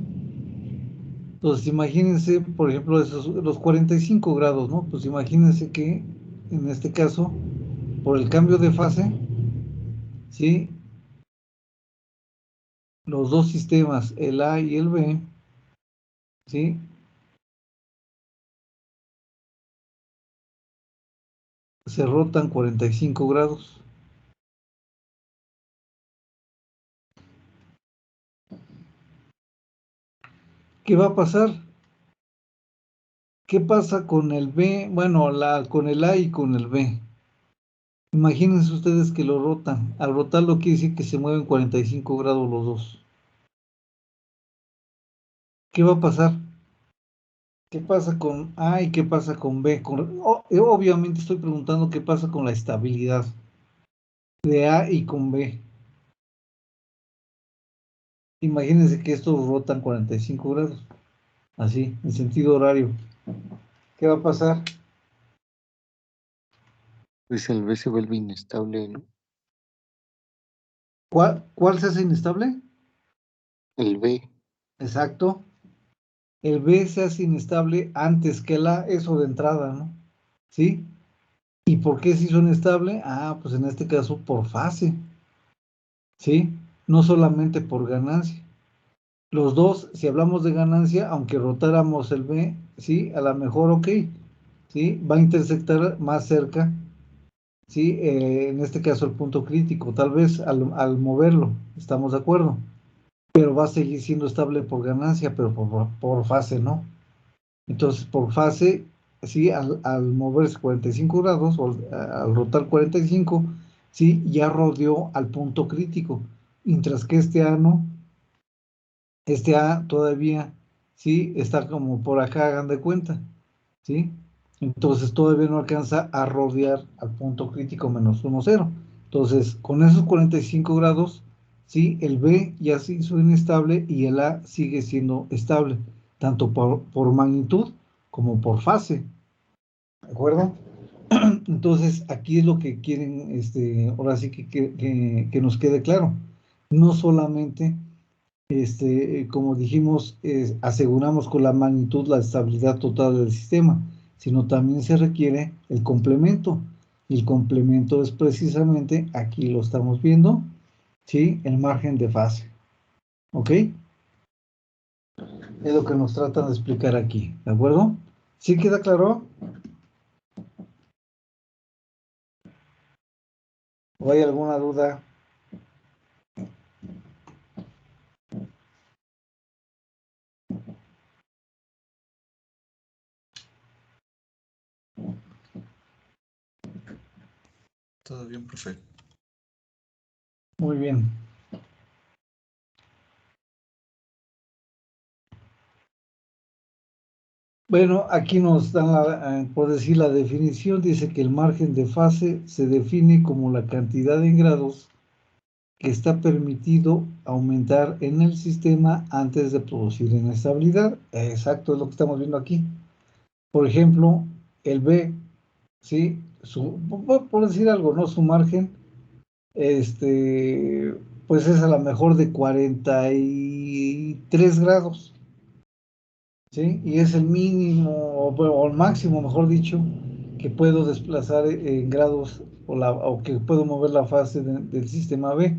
Speaker 1: Entonces imagínense, por ejemplo, los 45 grados, ¿no? Pues imagínense que en este caso, por el cambio de fase, ¿sí? Los dos sistemas, el A y el B, ¿sí? Se rotan 45 grados. ¿Qué va a pasar? ¿Qué pasa con el B? Bueno, con el A y con el B. Imagínense ustedes que lo rotan. Al rotarlo quiere decir que se mueven 45 grados los dos. ¿Qué va a pasar? ¿Qué pasa con A y qué pasa con B? Obviamente estoy preguntando qué pasa con la estabilidad de A y con B. Imagínense que estos rotan 45 grados, así, en sentido horario. ¿Qué va a pasar?
Speaker 5: Pues el B se vuelve inestable, ¿no?
Speaker 1: ¿Cuál se hace inestable?
Speaker 5: El B.
Speaker 1: Exacto. El B se hace inestable antes que el A, eso de entrada, ¿no? ¿Sí? ¿Y por qué se hizo inestable? Ah, pues en este caso por fase, ¿sí? No solamente por ganancia. Los dos, si hablamos de ganancia, aunque rotáramos el B, ¿sí? A lo mejor, ok, ¿sí? Va a intersectar más cerca, ¿sí? En este caso el punto crítico, tal vez al moverlo, estamos de acuerdo, pero va a seguir siendo estable por ganancia, pero por fase, ¿no? Entonces, por fase, sí, al moverse 45 grados, o al rotar 45, sí, ya rodeó al punto crítico, mientras que este A no, este A todavía, sí, está como por acá, hagan de cuenta, sí, entonces todavía no alcanza a rodear al punto crítico menos 1, 0. Entonces, con esos 45 grados, sí, el B ya se hizo inestable y el A sigue siendo estable, tanto por magnitud como por fase, ¿de acuerdo? Entonces, aquí es lo que quieren, ahora sí que nos quede claro. No solamente, como dijimos, aseguramos con la magnitud la estabilidad total del sistema, sino también se requiere el complemento. Y el complemento es precisamente, aquí lo estamos viendo, ¿sí? El margen de fase, ¿ok? Es lo que nos tratan de explicar aquí, ¿de acuerdo? ¿Sí queda claro? ¿O hay alguna duda?
Speaker 7: Todo bien, profe.
Speaker 1: Muy bien. Bueno, aquí nos dan, por decir la definición, dice que el margen de fase se define como la cantidad en grados que está permitido aumentar en el sistema antes de producir inestabilidad. Exacto, es lo que estamos viendo aquí. Por ejemplo, el B, ¿sí? Por decir algo, ¿no? Su margen, pues es a lo mejor de 43 grados, ¿sí? Y es el mínimo, o el máximo, mejor dicho, que puedo desplazar en grados, o que puedo mover la fase del sistema B,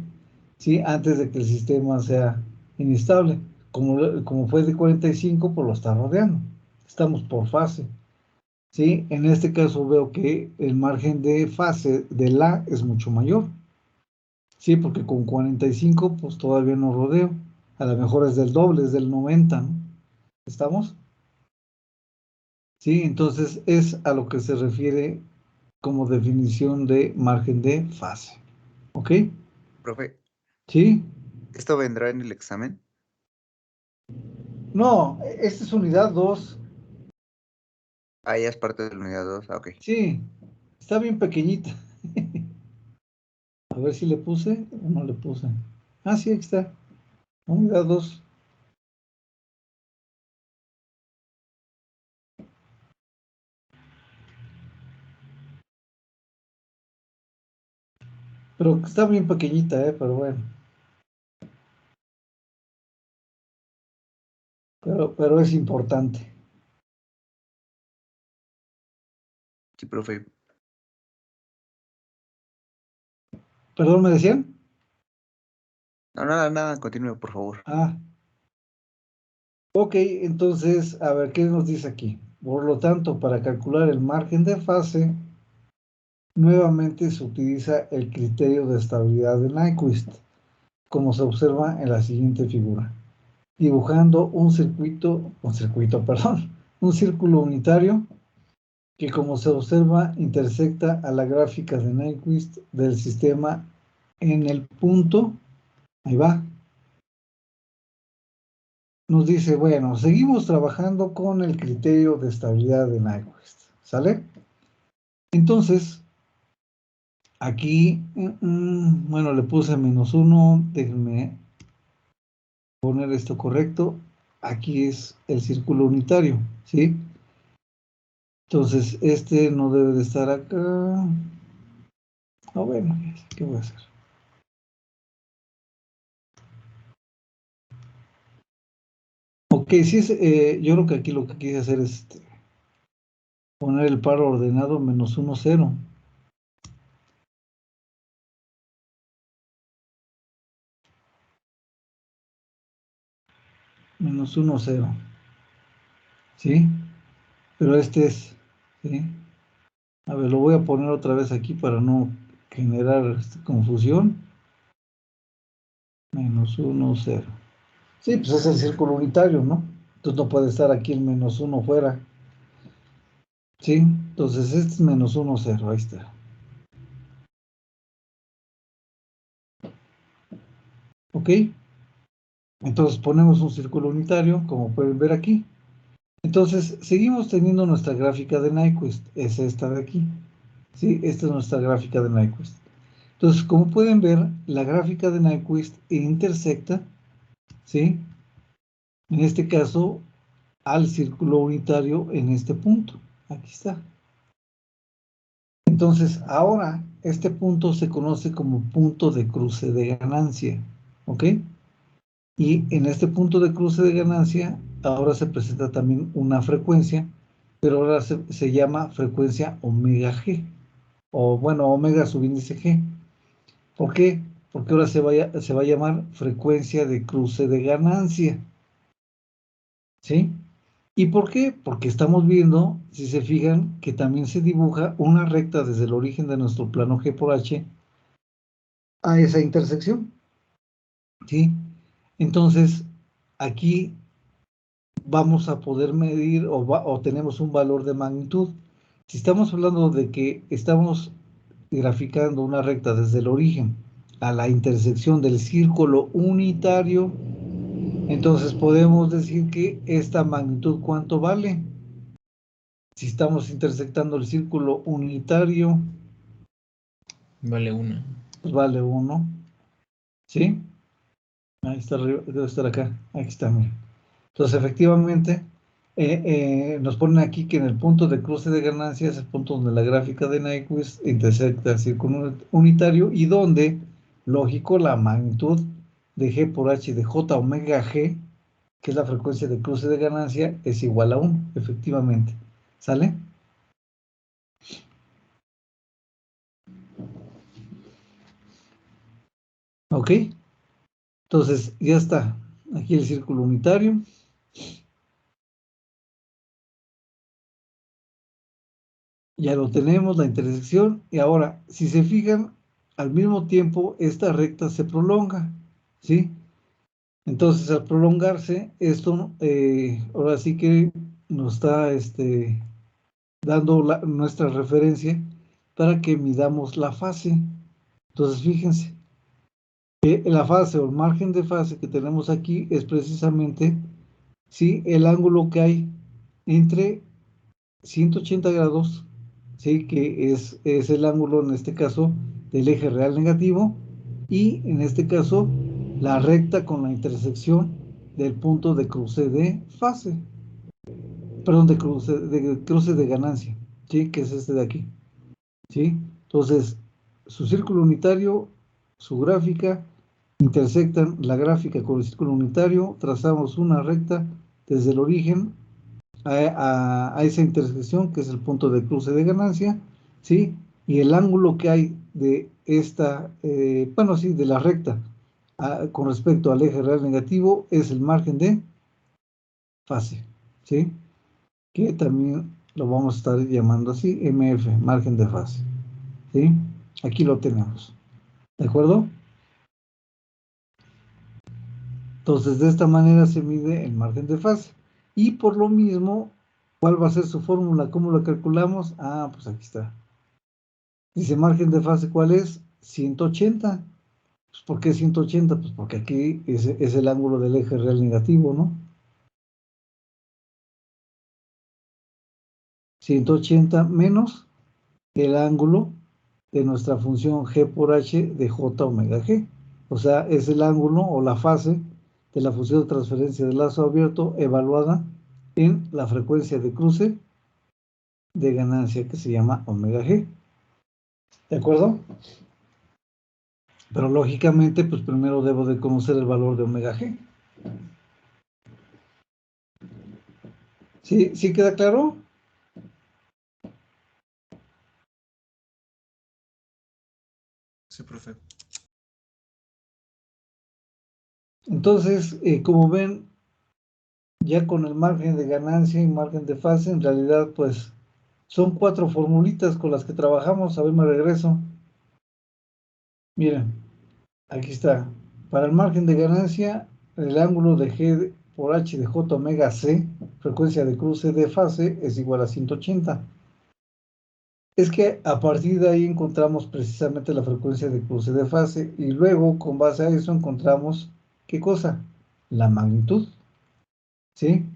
Speaker 1: ¿sí? Antes de que el sistema sea inestable. Como fue de 45, pues lo está rodeando. Estamos por fase, ¿sí? En este caso veo que el margen de fase de la es mucho mayor, ¿sí? Porque con 45, pues todavía no rodeo. A lo mejor es del doble, es del 90, ¿no? ¿Estamos? Sí, entonces es a lo que se refiere como definición de margen de fase. ¿Ok?
Speaker 8: Profe,
Speaker 1: ¿Sí?
Speaker 8: ¿esto vendrá en el examen?
Speaker 1: No, esta es unidad 2.
Speaker 8: Ah, ya es parte de la unidad 2. Ah, ok.
Speaker 1: Sí, está bien pequeñita. A ver si le puse o no le puse. Ah, sí, aquí está. Unidad 2. Pero está bien pequeñita, pero bueno. Pero es importante.
Speaker 8: Sí, profe.
Speaker 1: ¿Perdón, me decían?
Speaker 8: No, nada, continúe, por favor.
Speaker 1: Ah. Ok, entonces, a ver, ¿qué nos dice aquí? Por lo tanto, para calcular el margen de fase, nuevamente se utiliza el criterio de estabilidad de Nyquist, como se observa en la siguiente figura, dibujando un círculo unitario que, como se observa, intersecta a la gráfica de Nyquist del sistema en el punto, ahí va, nos dice, bueno, seguimos trabajando con el criterio de estabilidad de Nyquist, ¿sale? Entonces, aquí, bueno, le puse -1, déjenme poner esto correcto. Aquí es el círculo unitario, ¿sí? Entonces, este no debe de estar acá. Ah, bueno, ¿qué voy a hacer? Ok, sí, yo creo que aquí lo que quise hacer es poner el par ordenado -1, 0. -1, 0. ¿Sí? Pero este es, ¿sí? A ver, lo voy a poner otra vez aquí para no generar confusión. -1, 0. Sí, pues es el círculo unitario, ¿no? Entonces no puede estar aquí el -1 fuera. ¿Sí? Entonces este es -1, 0. Ahí está. ¿Ok? Entonces ponemos un círculo unitario, como pueden ver aquí. Entonces seguimos teniendo nuestra gráfica de Nyquist. Es esta de aquí. ¿Sí? Esta es nuestra gráfica de Nyquist. Entonces, como pueden ver, la gráfica de Nyquist intersecta, ¿sí? En este caso, al círculo unitario en este punto. Aquí está. Entonces, ahora este punto se conoce como punto de cruce de ganancia, ¿ok? Y en este punto de cruce de ganancia, ahora se presenta también una frecuencia, pero ahora se llama frecuencia omega G, o bueno, omega subíndice G. ¿Por qué? Porque ahora se va a llamar frecuencia de cruce de ganancia, ¿sí? ¿Y por qué? Porque estamos viendo, si se fijan, que también se dibuja una recta desde el origen de nuestro plano G por H a esa intersección, ¿sí? Entonces, aquí vamos a poder medir o tenemos un valor de magnitud. Si estamos hablando de que estamos graficando una recta desde el origen a la intersección del círculo unitario, entonces podemos decir que esta magnitud, ¿cuánto vale? Si estamos intersectando el círculo unitario,
Speaker 4: Vale 1.
Speaker 1: pues vale 1. ¿Sí? Ahí está arriba, debe estar acá. Aquí está, mira. Entonces, efectivamente, nos ponen aquí que en el punto de cruce de ganancias es el punto donde la gráfica de Nyquist intersecta el círculo unitario y donde, lógico, la magnitud de G por H de J omega G, que es la frecuencia de cruce de ganancia, es igual a 1, efectivamente. ¿Sale? ¿Ok? Entonces, ya está. Aquí el círculo unitario. Ya lo tenemos, la intersección. Y ahora, si se fijan, al mismo tiempo, esta recta se prolonga. ¿Sí? Entonces, al prolongarse, esto ahora sí que nos está dando nuestra referencia para que midamos la fase. Entonces, fíjense, la fase o el margen de fase que tenemos aquí es precisamente, ¿sí?, el ángulo que hay entre 180 grados, ¿sí?, que es el ángulo en este caso del eje real negativo, y en este caso la recta con la intersección del punto de cruce de fase, perdón, de cruce de ganancia, ¿sí?, que es este de aquí, ¿sí? Entonces, su círculo unitario, su gráfica, intersectan la gráfica con el círculo unitario, trazamos una recta desde el origen a esa intersección, que es el punto de cruce de ganancia, ¿sí? Y el ángulo que hay de esta, bueno, sí, de la recta con respecto al eje real negativo es el margen de fase, ¿sí? Que también lo vamos a estar llamando así, MF, margen de fase, ¿sí? Aquí lo tenemos, ¿de acuerdo? Entonces, de esta manera se mide el margen de fase. Y por lo mismo, ¿cuál va a ser su fórmula? ¿Cómo lo calculamos? Ah, pues aquí está. Dice margen de fase, ¿cuál es? 180. Pues, ¿por qué 180? Pues porque aquí es el ángulo del eje real negativo, ¿no? 180 menos el ángulo de nuestra función G por H de J omega G. O sea, es el ángulo o la fase de la función de transferencia de lazo abierto evaluada en la frecuencia de cruce de ganancia que se llama omega G. ¿De acuerdo? Pero lógicamente, pues primero debo de conocer el valor de omega G. ¿Sí, sí queda claro?
Speaker 7: Sí, profe.
Speaker 1: Entonces, como ven, ya con el margen de ganancia y margen de fase, en realidad, pues, son 4 formulitas con las que trabajamos. A ver, me regreso. Miren, aquí está. Para el margen de ganancia, el ángulo de G por H de J omega C, frecuencia de cruce de fase, es igual a 180. Es que a partir de ahí encontramos precisamente la frecuencia de cruce de fase y luego con base a eso encontramos, ¿qué cosa? La magnitud, ¿sí?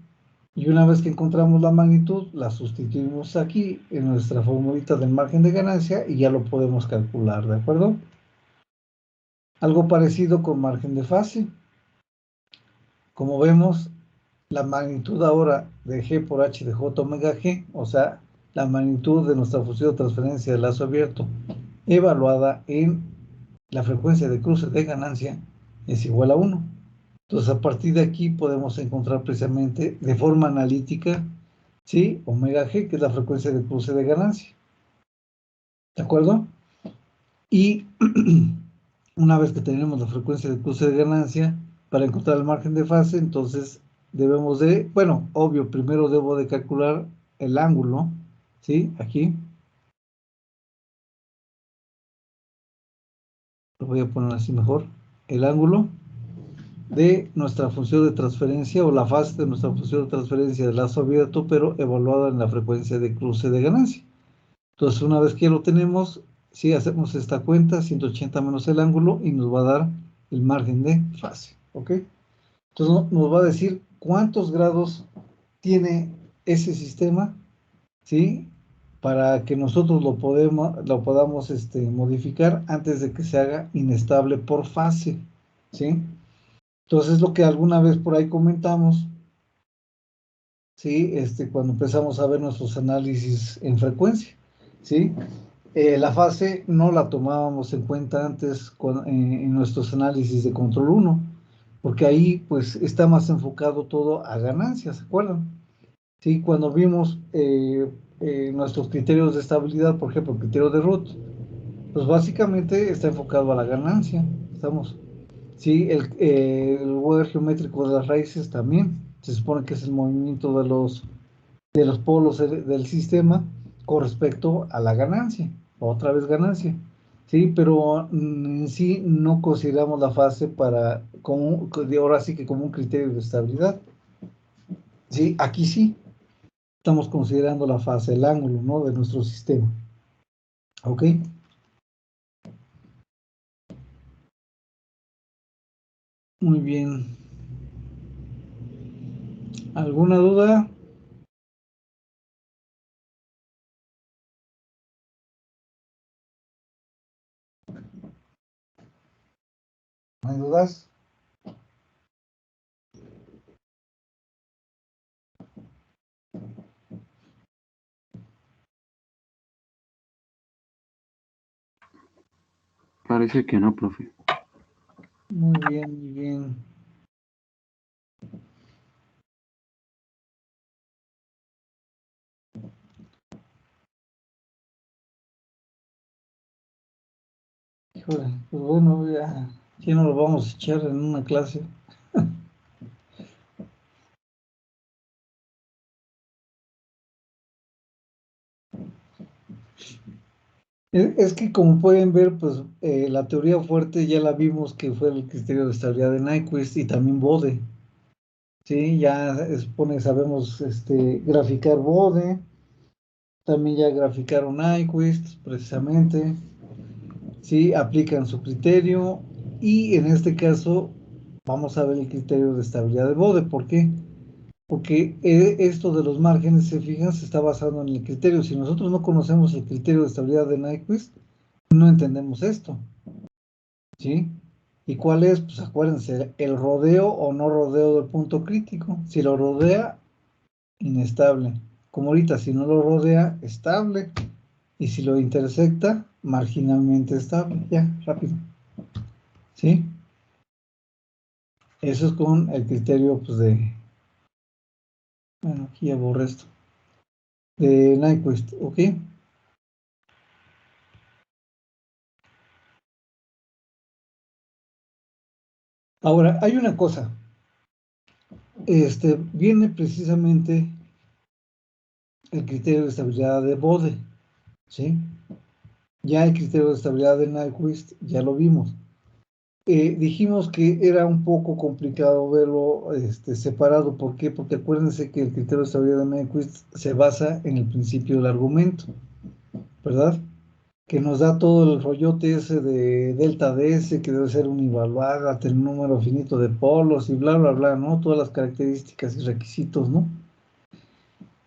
Speaker 1: Y una vez que encontramos la magnitud, la sustituimos aquí en nuestra formulita del margen de ganancia y ya lo podemos calcular, ¿de acuerdo? Algo parecido con margen de fase. Como vemos, la magnitud ahora de G por H de J omega G, o sea, la magnitud de nuestra función de transferencia de lazo abierto evaluada en la frecuencia de cruce de ganancia es igual a 1. Entonces, a partir de aquí podemos encontrar precisamente de forma analítica, ¿sí?, omega G, que es la frecuencia de cruce de ganancia. ¿De acuerdo? Y una vez que tenemos la frecuencia de cruce de ganancia, para encontrar el margen de fase, entonces debemos de, bueno, obvio, primero debo de calcular el ángulo, ¿sí? Aquí. Lo voy a poner así mejor. El ángulo de nuestra función de transferencia o la fase de nuestra función de transferencia de lazo abierto, pero evaluada en la frecuencia de cruce de ganancia. Entonces, una vez que lo tenemos, si hacemos esta cuenta, 180 menos el ángulo, y nos va a dar el margen de fase, ¿ok? Entonces, nos va a decir cuántos grados tiene ese sistema ¿sí? Para que nosotros lo podamos modificar antes de que se haga inestable por fase, ¿sí? Entonces, lo que alguna vez por ahí comentamos, ¿sí? Cuando empezamos a ver nuestros análisis en frecuencia, ¿sí? La fase no la tomábamos en cuenta antes en nuestros análisis de control 1, porque ahí pues está más enfocado todo a ganancias, ¿se acuerdan? Sí, cuando vimos nuestros criterios de estabilidad, por ejemplo, el criterio de Root, pues básicamente está enfocado a la ganancia, estamos. Sí, el Weber geométrico de las raíces también, se supone que es el movimiento de los polos del sistema con respecto a la ganancia, otra vez ganancia, sí, pero en sí no consideramos la fase ahora sí que como un criterio de estabilidad, sí, aquí sí, estamos considerando la fase, el ángulo, ¿no? De nuestro sistema, ¿ok? Muy bien. ¿Alguna duda? ¿No hay dudas?
Speaker 2: Parece que no, profe.
Speaker 1: Muy bien, muy bien. Híjole, pues bueno, ya no lo vamos a echar en una clase. Es que como pueden ver, pues la teoría fuerte ya la vimos que fue el criterio de estabilidad de Nyquist y también Bode. Sí, ya supone sabemos graficar Bode, también ya graficaron Nyquist precisamente. Sí, aplican su criterio y en este caso vamos a ver el criterio de estabilidad de Bode. ¿Por qué? Porque esto de los márgenes, se fijan, se está basando en el criterio. Si nosotros no conocemos el criterio de estabilidad de Nyquist, no entendemos esto, ¿sí? ¿Y cuál es? Pues acuérdense, el rodeo o no rodeo del punto crítico. Si lo rodea, inestable. Como ahorita, si no lo rodea, estable. Y si lo intersecta, marginalmente estable. Ya, rápido. ¿Sí? Eso es con el criterio, pues, bueno, aquí ya borré esto. De Nyquist, ¿ok? Ahora, hay una cosa. Viene precisamente el criterio de estabilidad de Bode, ¿sí? Ya el criterio de estabilidad de Nyquist, ya lo vimos. Dijimos que era un poco complicado verlo separado. ¿Por qué? Porque acuérdense que el criterio de estabilidad de Nyquist se basa en el principio del argumento, ¿verdad? Que nos da todo el rollote ese de delta DS, que debe ser univaluada, tener un número finito de polos y bla, bla, bla, ¿no? Todas las características y requisitos, ¿no?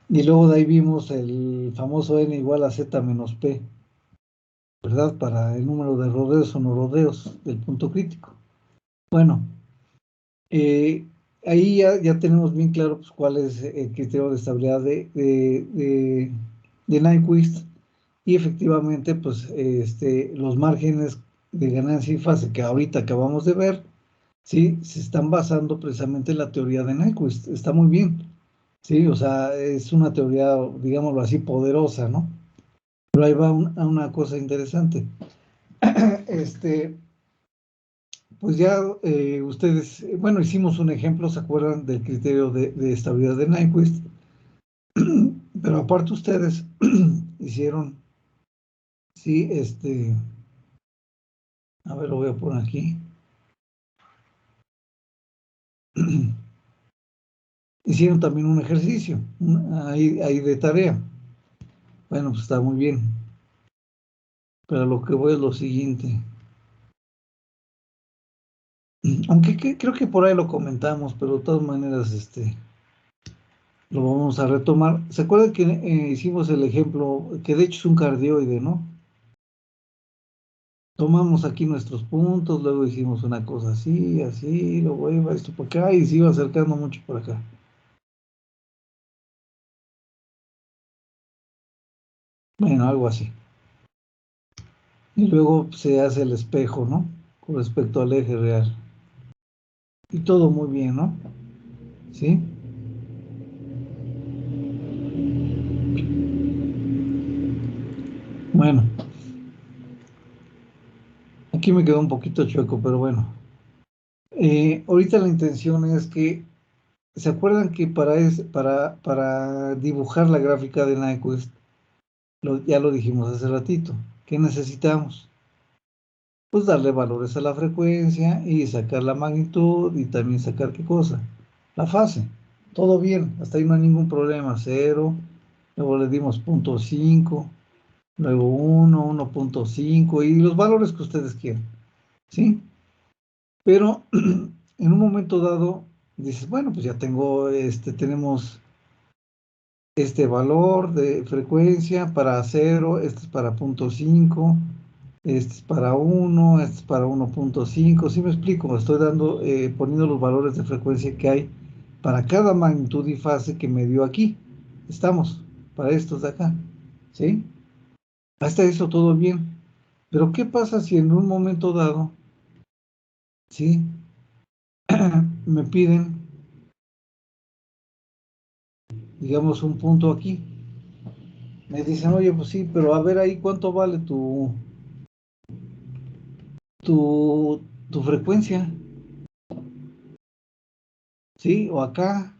Speaker 1: Y luego de ahí vimos el famoso n igual a z menos p, ¿verdad? Para el número de rodeos o no rodeos del punto crítico. Bueno, ahí ya tenemos bien claro pues, cuál es el criterio de estabilidad de Nyquist, y efectivamente pues los márgenes de ganancia y fase que ahorita acabamos de ver, sí, se están basando precisamente en la teoría de Nyquist. Está muy bien, sí, o sea, es una teoría, digámoslo así, poderosa, ¿no? Pero ahí va una cosa interesante. Pues ya ustedes, bueno, hicimos un ejemplo, ¿se acuerdan del criterio de estabilidad de Nyquist? Pero aparte ustedes hicieron, sí, a ver, lo voy a poner aquí. Hicieron también un ejercicio, ahí de tarea. Bueno, pues está muy bien. Pero lo que voy es lo siguiente. Aunque creo que por ahí lo comentamos, pero de todas maneras, Lo vamos a retomar. ¿Se acuerdan que hicimos el ejemplo, que de hecho es un cardioide, ¿no? Tomamos aquí nuestros puntos, luego hicimos una cosa así, así, luego iba esto por acá y se iba acercando mucho por acá. Bueno, algo así. Y luego se hace el espejo, ¿no? Con respecto al eje real. Y todo muy bien, ¿no? ¿Sí? Bueno, aquí me quedó un poquito chueco, pero bueno. Ahorita la intención es que, ¿se acuerdan que para dibujar la gráfica de Nyquist, ya lo dijimos hace ratito, ¿qué necesitamos? Pues darle valores a la frecuencia y sacar la magnitud y también sacar qué cosa, la fase. Todo bien, hasta ahí no hay ningún problema, 0, luego le dimos 0.5, luego 1, 1.5 y los valores que ustedes quieran, ¿sí? Pero en un momento dado dices, bueno, pues ya tenemos este valor de frecuencia para 0, este es para 0.5, este es para 1, este es para 1.5, ¿sí me explico? Estoy poniendo los valores de frecuencia que hay para cada magnitud y fase que me dio aquí. Estamos para estos de acá, ¿sí? Hasta eso todo bien. Pero ¿qué pasa si en un momento dado, ¿sí? Me piden, digamos, un punto aquí. Me dicen, oye, pues sí, pero a ver ahí cuánto vale tu frecuencia, ¿sí? O acá,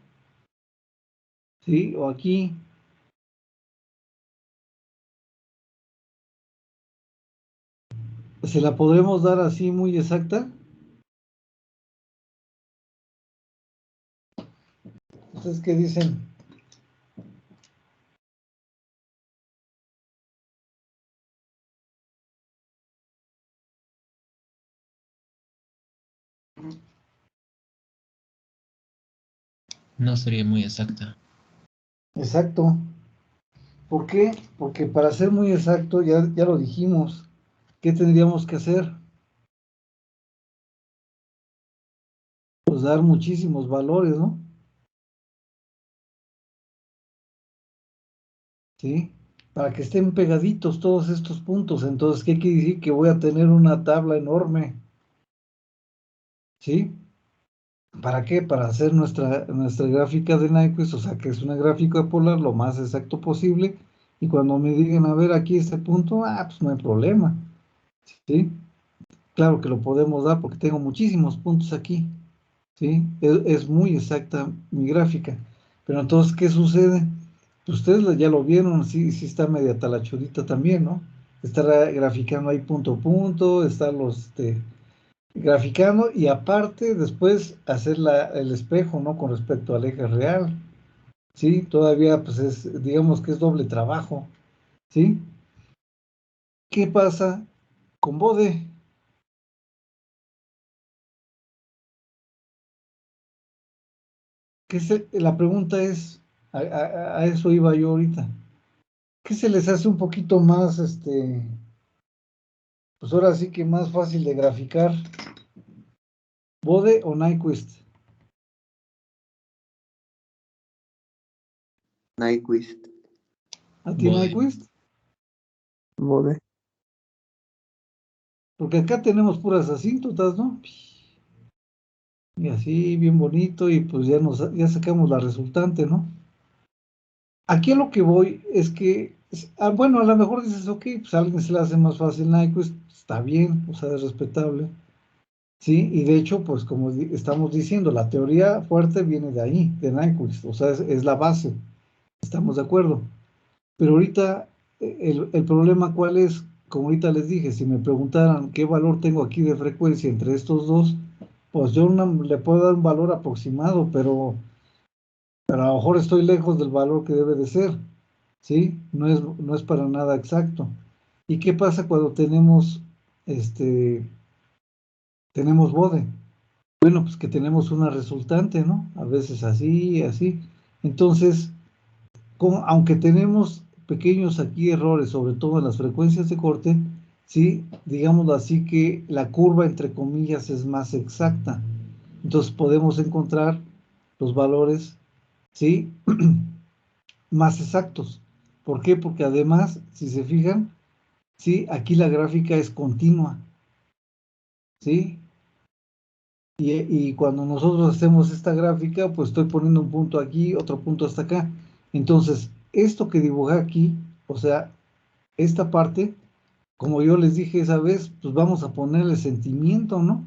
Speaker 1: ¿sí? O aquí. ¿Se la podremos dar así muy exacta? ¿Ustedes qué dicen?
Speaker 4: No sería muy exacta.
Speaker 1: Exacto. ¿Por qué? Porque para ser muy exacto, ya lo dijimos, ¿qué tendríamos que hacer? Pues dar muchísimos valores, ¿no? ¿Sí? Para que estén pegaditos todos estos puntos. Entonces, ¿qué quiere decir? Que voy a tener una tabla enorme. ¿Sí? ¿Para qué? Para hacer nuestra gráfica de Nyquist, o sea, que es una gráfica polar lo más exacto posible. Y cuando me digan, a ver, aquí este punto, pues no hay problema. ¿Sí? Claro que lo podemos dar porque tengo muchísimos puntos aquí. ¿Sí? Es muy exacta mi gráfica. Pero entonces, ¿qué sucede? Pues ustedes ya lo vieron, sí, sí está media talachudita también, ¿no? Estar graficando ahí punto a punto, estarlos graficando y aparte después hacer el espejo, ¿no? Con respecto al eje real, ¿sí? Todavía, pues digamos que es doble trabajo, ¿sí? ¿Qué pasa con Bode? La pregunta es, a eso iba yo ahorita. ¿Qué se les hace un poquito más, pues ahora sí que más fácil de graficar? ¿Bode o Nyquist?
Speaker 5: Nyquist.
Speaker 1: ¿A ti
Speaker 4: Bode.
Speaker 1: Nyquist?
Speaker 5: Bode.
Speaker 1: Porque acá tenemos puras asíntotas, ¿no? Y así, bien bonito, y pues ya sacamos la resultante, ¿no? Aquí a lo que voy es que, bueno, a lo mejor dices, ok, pues a alguien se le hace más fácil Nyquist, está bien, o sea, es respetable, ¿sí? Y de hecho, pues como estamos diciendo, la teoría fuerte viene de ahí, de Nyquist, o sea, es la base, estamos de acuerdo. Pero ahorita, el problema cuál es, como ahorita les dije, si me preguntaran qué valor tengo aquí de frecuencia entre estos dos, pues yo le puedo dar un valor aproximado, pero a lo mejor estoy lejos del valor que debe de ser, ¿sí? No es para nada exacto. ¿Y qué pasa cuando tenemos Bode? Bueno, pues que tenemos una resultante, ¿no? A veces así, así. Entonces, aunque tenemos pequeños aquí errores, sobre todo en las frecuencias de corte, ¿sí? Digámoslo así que la curva, entre comillas, es más exacta. Entonces podemos encontrar los valores, ¿sí? Más exactos. ¿Por qué? Porque además, si se fijan, ¿sí? Aquí la gráfica es continua, ¿sí? Y cuando nosotros hacemos esta gráfica, pues estoy poniendo un punto aquí, otro punto hasta acá. Entonces, esto que dibujé aquí, o sea, esta parte, como yo les dije esa vez, pues vamos a ponerle sentimiento, ¿no?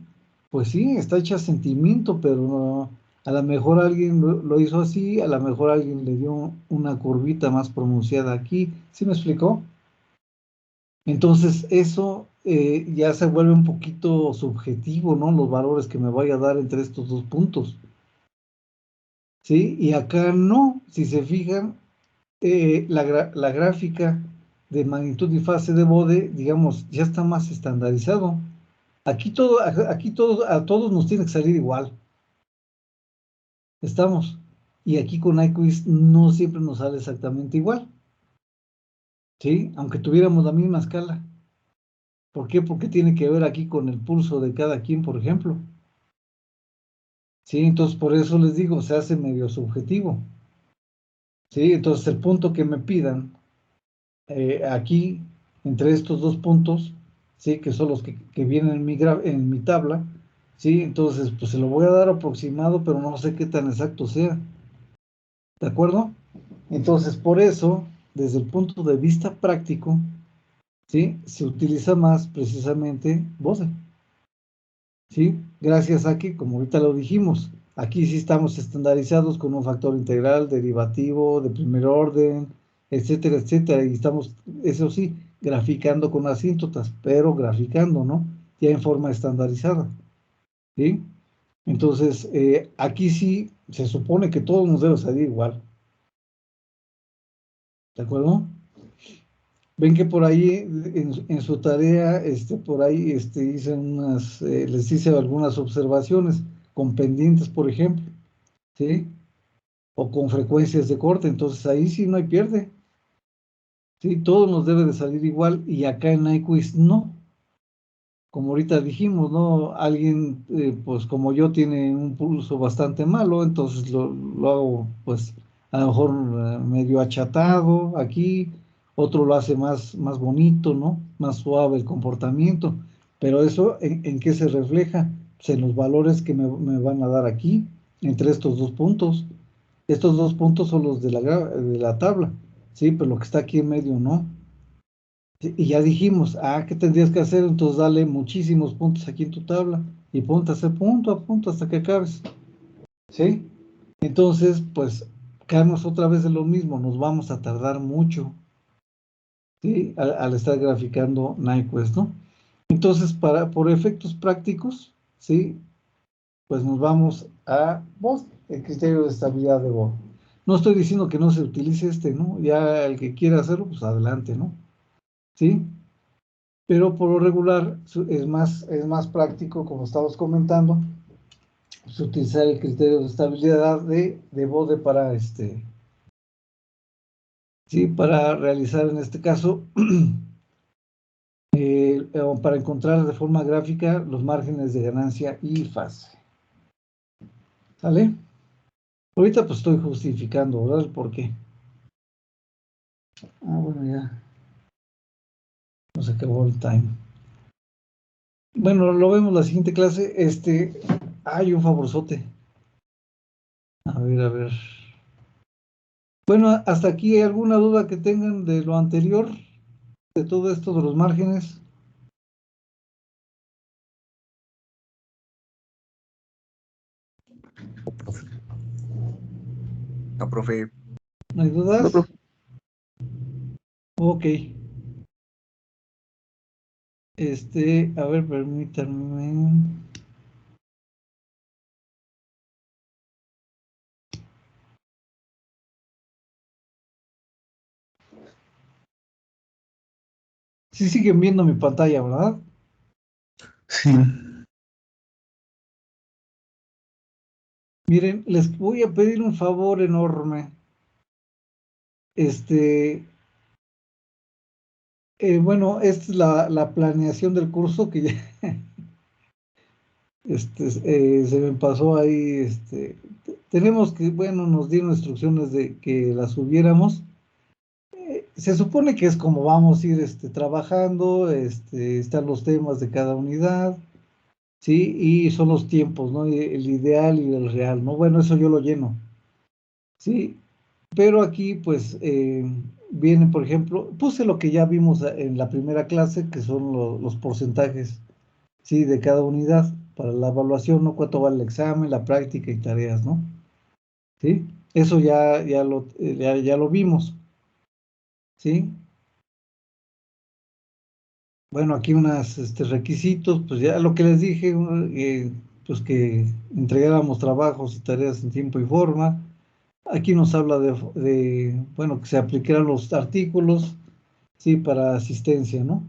Speaker 1: Pues sí, está hecha sentimiento, pero a lo mejor alguien lo hizo así, a lo mejor alguien le dio una curvita más pronunciada aquí. ¿Sí me explicó? Entonces, eso ya se vuelve un poquito subjetivo, ¿no? Los valores que me vaya a dar entre estos dos puntos. ¿Sí? Y acá no, si se fijan, la gráfica de magnitud y fase de Bode, digamos, ya está más estandarizado. Aquí a todos nos tiene que salir igual. Estamos. Y aquí con iQuiz no siempre nos sale exactamente igual. ¿Sí? Aunque tuviéramos la misma escala. ¿Por qué? Porque tiene que ver aquí con el pulso de cada quien, por ejemplo. ¿Sí? Entonces, por eso les digo, se hace medio subjetivo. ¿Sí? Entonces, el punto que me pidan aquí, entre estos dos puntos, ¿sí? Que son los que vienen en mi tabla, ¿sí? Entonces, pues se lo voy a dar aproximado, pero no sé qué tan exacto sea. ¿De acuerdo? Entonces, por eso, desde el punto de vista práctico, ¿sí? Se utiliza más precisamente Bose. ¿Sí? Gracias a que, como ahorita lo dijimos, aquí sí estamos estandarizados con un factor integral, derivativo, de primer orden, etcétera, etcétera, y estamos, eso sí, graficando con asíntotas, pero graficando, ¿no? Ya en forma estandarizada, ¿sí? Entonces, aquí sí se supone que todo nos debe salir igual, ¿de acuerdo? Ven que por ahí en su tarea, por ahí les hice algunas observaciones con pendientes, por ejemplo, ¿sí? O con frecuencias de corte, entonces ahí sí no hay pierde, ¿sí? Todo nos debe de salir igual y acá en iQuiz no. Como ahorita dijimos, ¿no? Alguien, pues como yo, tiene un pulso bastante malo, entonces lo hago, pues, a lo mejor medio achatado aquí, otro lo hace más bonito, ¿no? Más suave el comportamiento. Pero eso, ¿en qué se refleja? Pues en los valores que me van a dar aquí, entre estos dos puntos. Estos dos puntos son los de la tabla, ¿sí? Pero lo que está aquí en medio, no. Y ya dijimos, ¿qué tendrías que hacer? Entonces dale muchísimos puntos aquí en tu tabla y ponte a hacer punto a punto hasta que acabes, ¿sí? Entonces, pues, caemos otra vez de lo mismo, nos vamos a tardar mucho, ¿sí? Al estar graficando NiQuest, ¿no? Entonces, por efectos prácticos, ¿sí? Pues nos vamos a Bose, el criterio de estabilidad de Bose. No estoy diciendo que no se utilice ¿no? Ya el que quiera hacerlo, pues adelante, ¿no? ¿Sí? Pero por lo regular es más práctico, como estamos comentando, pues, utilizar el criterio de estabilidad de Bode para realizar en este caso, o para encontrar de forma gráfica los márgenes de ganancia y fase. ¿Sale? Ahorita pues estoy justificando, ¿verdad? El por qué. Bueno, ya nos acabó el time. Bueno, lo vemos la siguiente clase. Hay un favorzote. A ver. Bueno, hasta aquí, ¿hay alguna duda que tengan de lo anterior, de todo esto de los márgenes?
Speaker 8: No, profe.
Speaker 1: ¿No hay dudas?
Speaker 6: No, profe.
Speaker 1: Ok. A ver, permítanme. Sí siguen viendo mi pantalla, ¿verdad?
Speaker 7: Sí.
Speaker 1: Miren, les voy a pedir un favor enorme. Este, bueno, esta es la planeación del curso que ya se me pasó ahí. Tenemos que, bueno, nos dieron instrucciones de que la subiéramos. Se supone que es como vamos a ir trabajando, están los temas de cada unidad, ¿sí? Y son los tiempos, ¿no? El ideal y el real, ¿no? Bueno, eso yo lo lleno, ¿sí? Pero aquí, pues, viene, por ejemplo, puse lo que ya vimos en la primera clase, que son los porcentajes, ¿sí? De cada unidad para la evaluación, ¿no? Cuánto vale el examen, la práctica y tareas, ¿no? ¿Sí? Eso ya lo vimos, ¿sí? Bueno, aquí unos requisitos, pues ya lo que les dije, pues que entregáramos trabajos y tareas en tiempo y forma. Aquí nos habla bueno, que se aplicaran los artículos, sí, para asistencia, ¿no?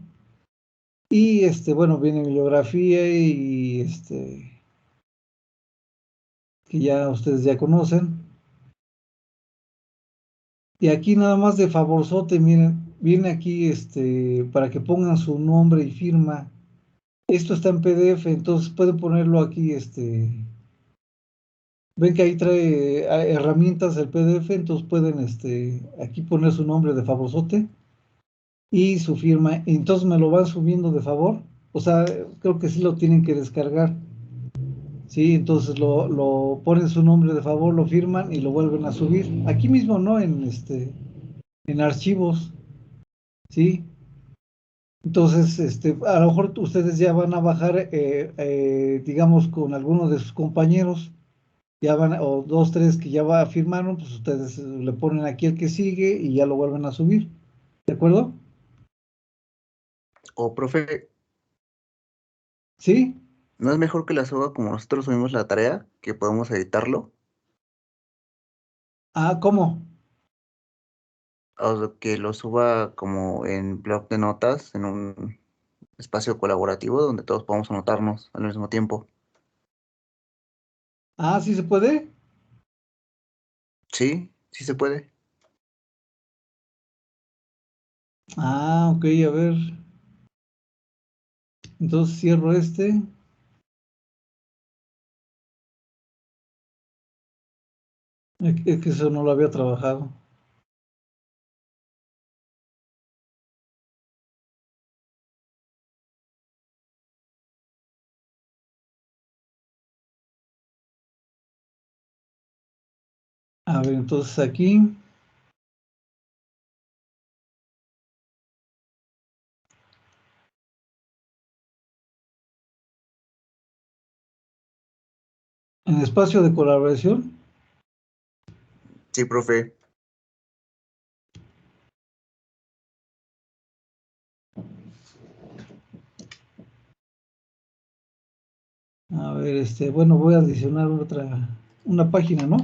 Speaker 1: Y bueno, viene bibliografía y que ya ustedes ya conocen. Y aquí nada más de favorzote, miren, viene aquí para que pongan su nombre y firma. Esto está en PDF, entonces pueden ponerlo aquí, ven que ahí trae herramientas el PDF, entonces pueden aquí poner su nombre de favorzote y su firma, entonces me lo van subiendo de favor, o sea, creo que sí lo tienen que descargar, sí, entonces lo ponen su nombre de favor, lo firman y lo vuelven a subir, aquí mismo, ¿no? En archivos, sí, entonces, a lo mejor ustedes ya van a bajar, digamos, con alguno de sus compañeros, ya van, o dos, tres que ya firmaron, pues ustedes le ponen aquí el que sigue y ya lo vuelven a subir, ¿de acuerdo?
Speaker 8: O, profe,
Speaker 1: ¿Sí?
Speaker 8: ¿no es mejor que la suba como nosotros subimos la tarea, que podemos editarlo?
Speaker 1: Ah, ¿cómo?
Speaker 8: O que lo suba como en blog de notas, en un espacio colaborativo donde todos podamos anotarnos al mismo tiempo.
Speaker 1: Ah, ¿sí se puede?
Speaker 8: Sí, sí se puede.
Speaker 1: Ah, ok, a ver. Entonces cierro es que eso no lo había trabajado. A ver, entonces aquí, en el espacio de colaboración,
Speaker 8: Sí, profe.
Speaker 1: a ver, bueno, voy a adicionar una página, ¿no?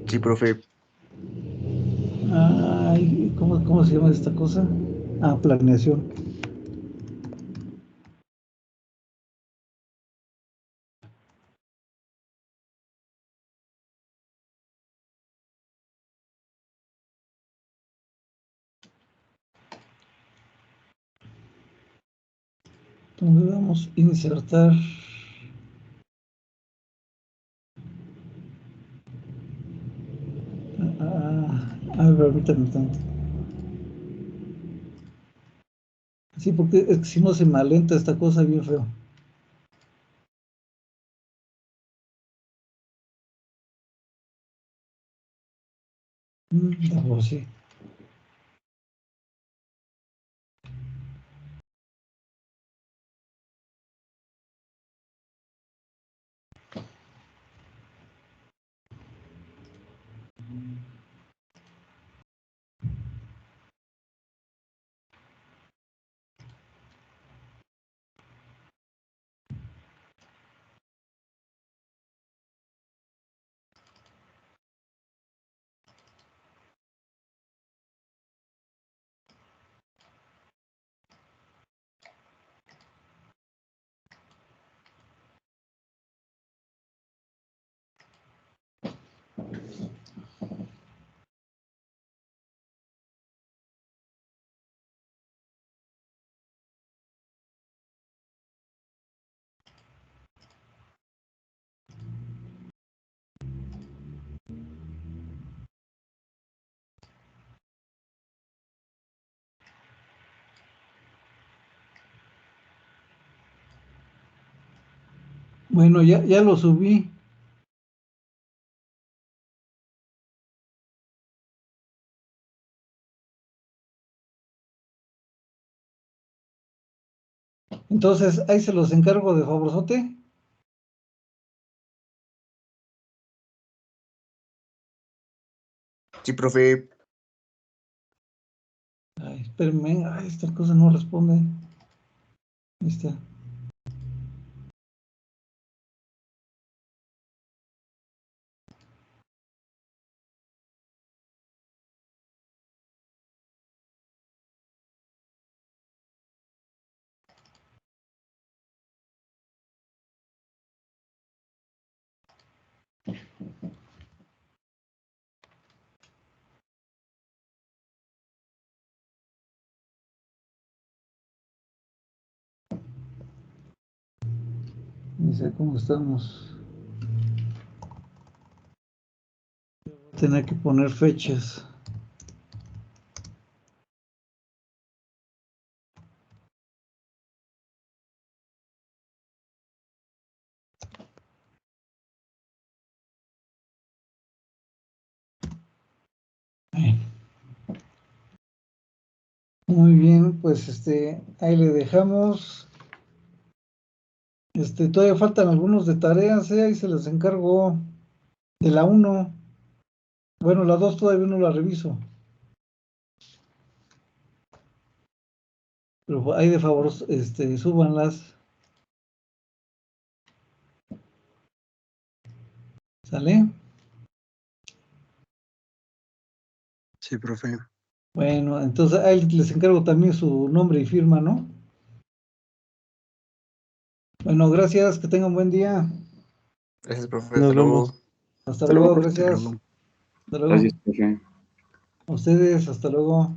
Speaker 8: Sí, profe.
Speaker 1: Ay, ¿cómo se llama esta cosa? Ah, planeación. Donde vamos a insertar. A ver, permítanme tanto. Sí, porque es que si no se me alenta esta cosa bien feo. Por sí. Bueno, ya lo subí. Entonces, ahí se los encargo de favorzote.
Speaker 8: Sí, profe.
Speaker 1: Ay, espérenme, ay, esta cosa no responde. Ahí está. Dice, ¿cómo estamos? Voy a tener que poner fechas. Muy bien, pues ahí le dejamos. Todavía faltan algunos de tareas, ahí se les encargo de la 1. Bueno, la 2 todavía no la reviso. Pero ahí de favor, súbanlas. ¿Sale?
Speaker 5: Sí, profe.
Speaker 1: Bueno, entonces ahí les encargo también su nombre y firma, ¿no? Bueno, gracias, que tengan buen día.
Speaker 8: Gracias, profe.
Speaker 6: Nos
Speaker 8: Hasta luego.
Speaker 6: vemos.
Speaker 1: Hasta
Speaker 5: Hasta luego,
Speaker 1: luego,
Speaker 5: profe.
Speaker 1: gracias.
Speaker 5: Hasta luego.
Speaker 1: Hasta luego.
Speaker 2: Gracias, profe.
Speaker 1: A ustedes, hasta luego.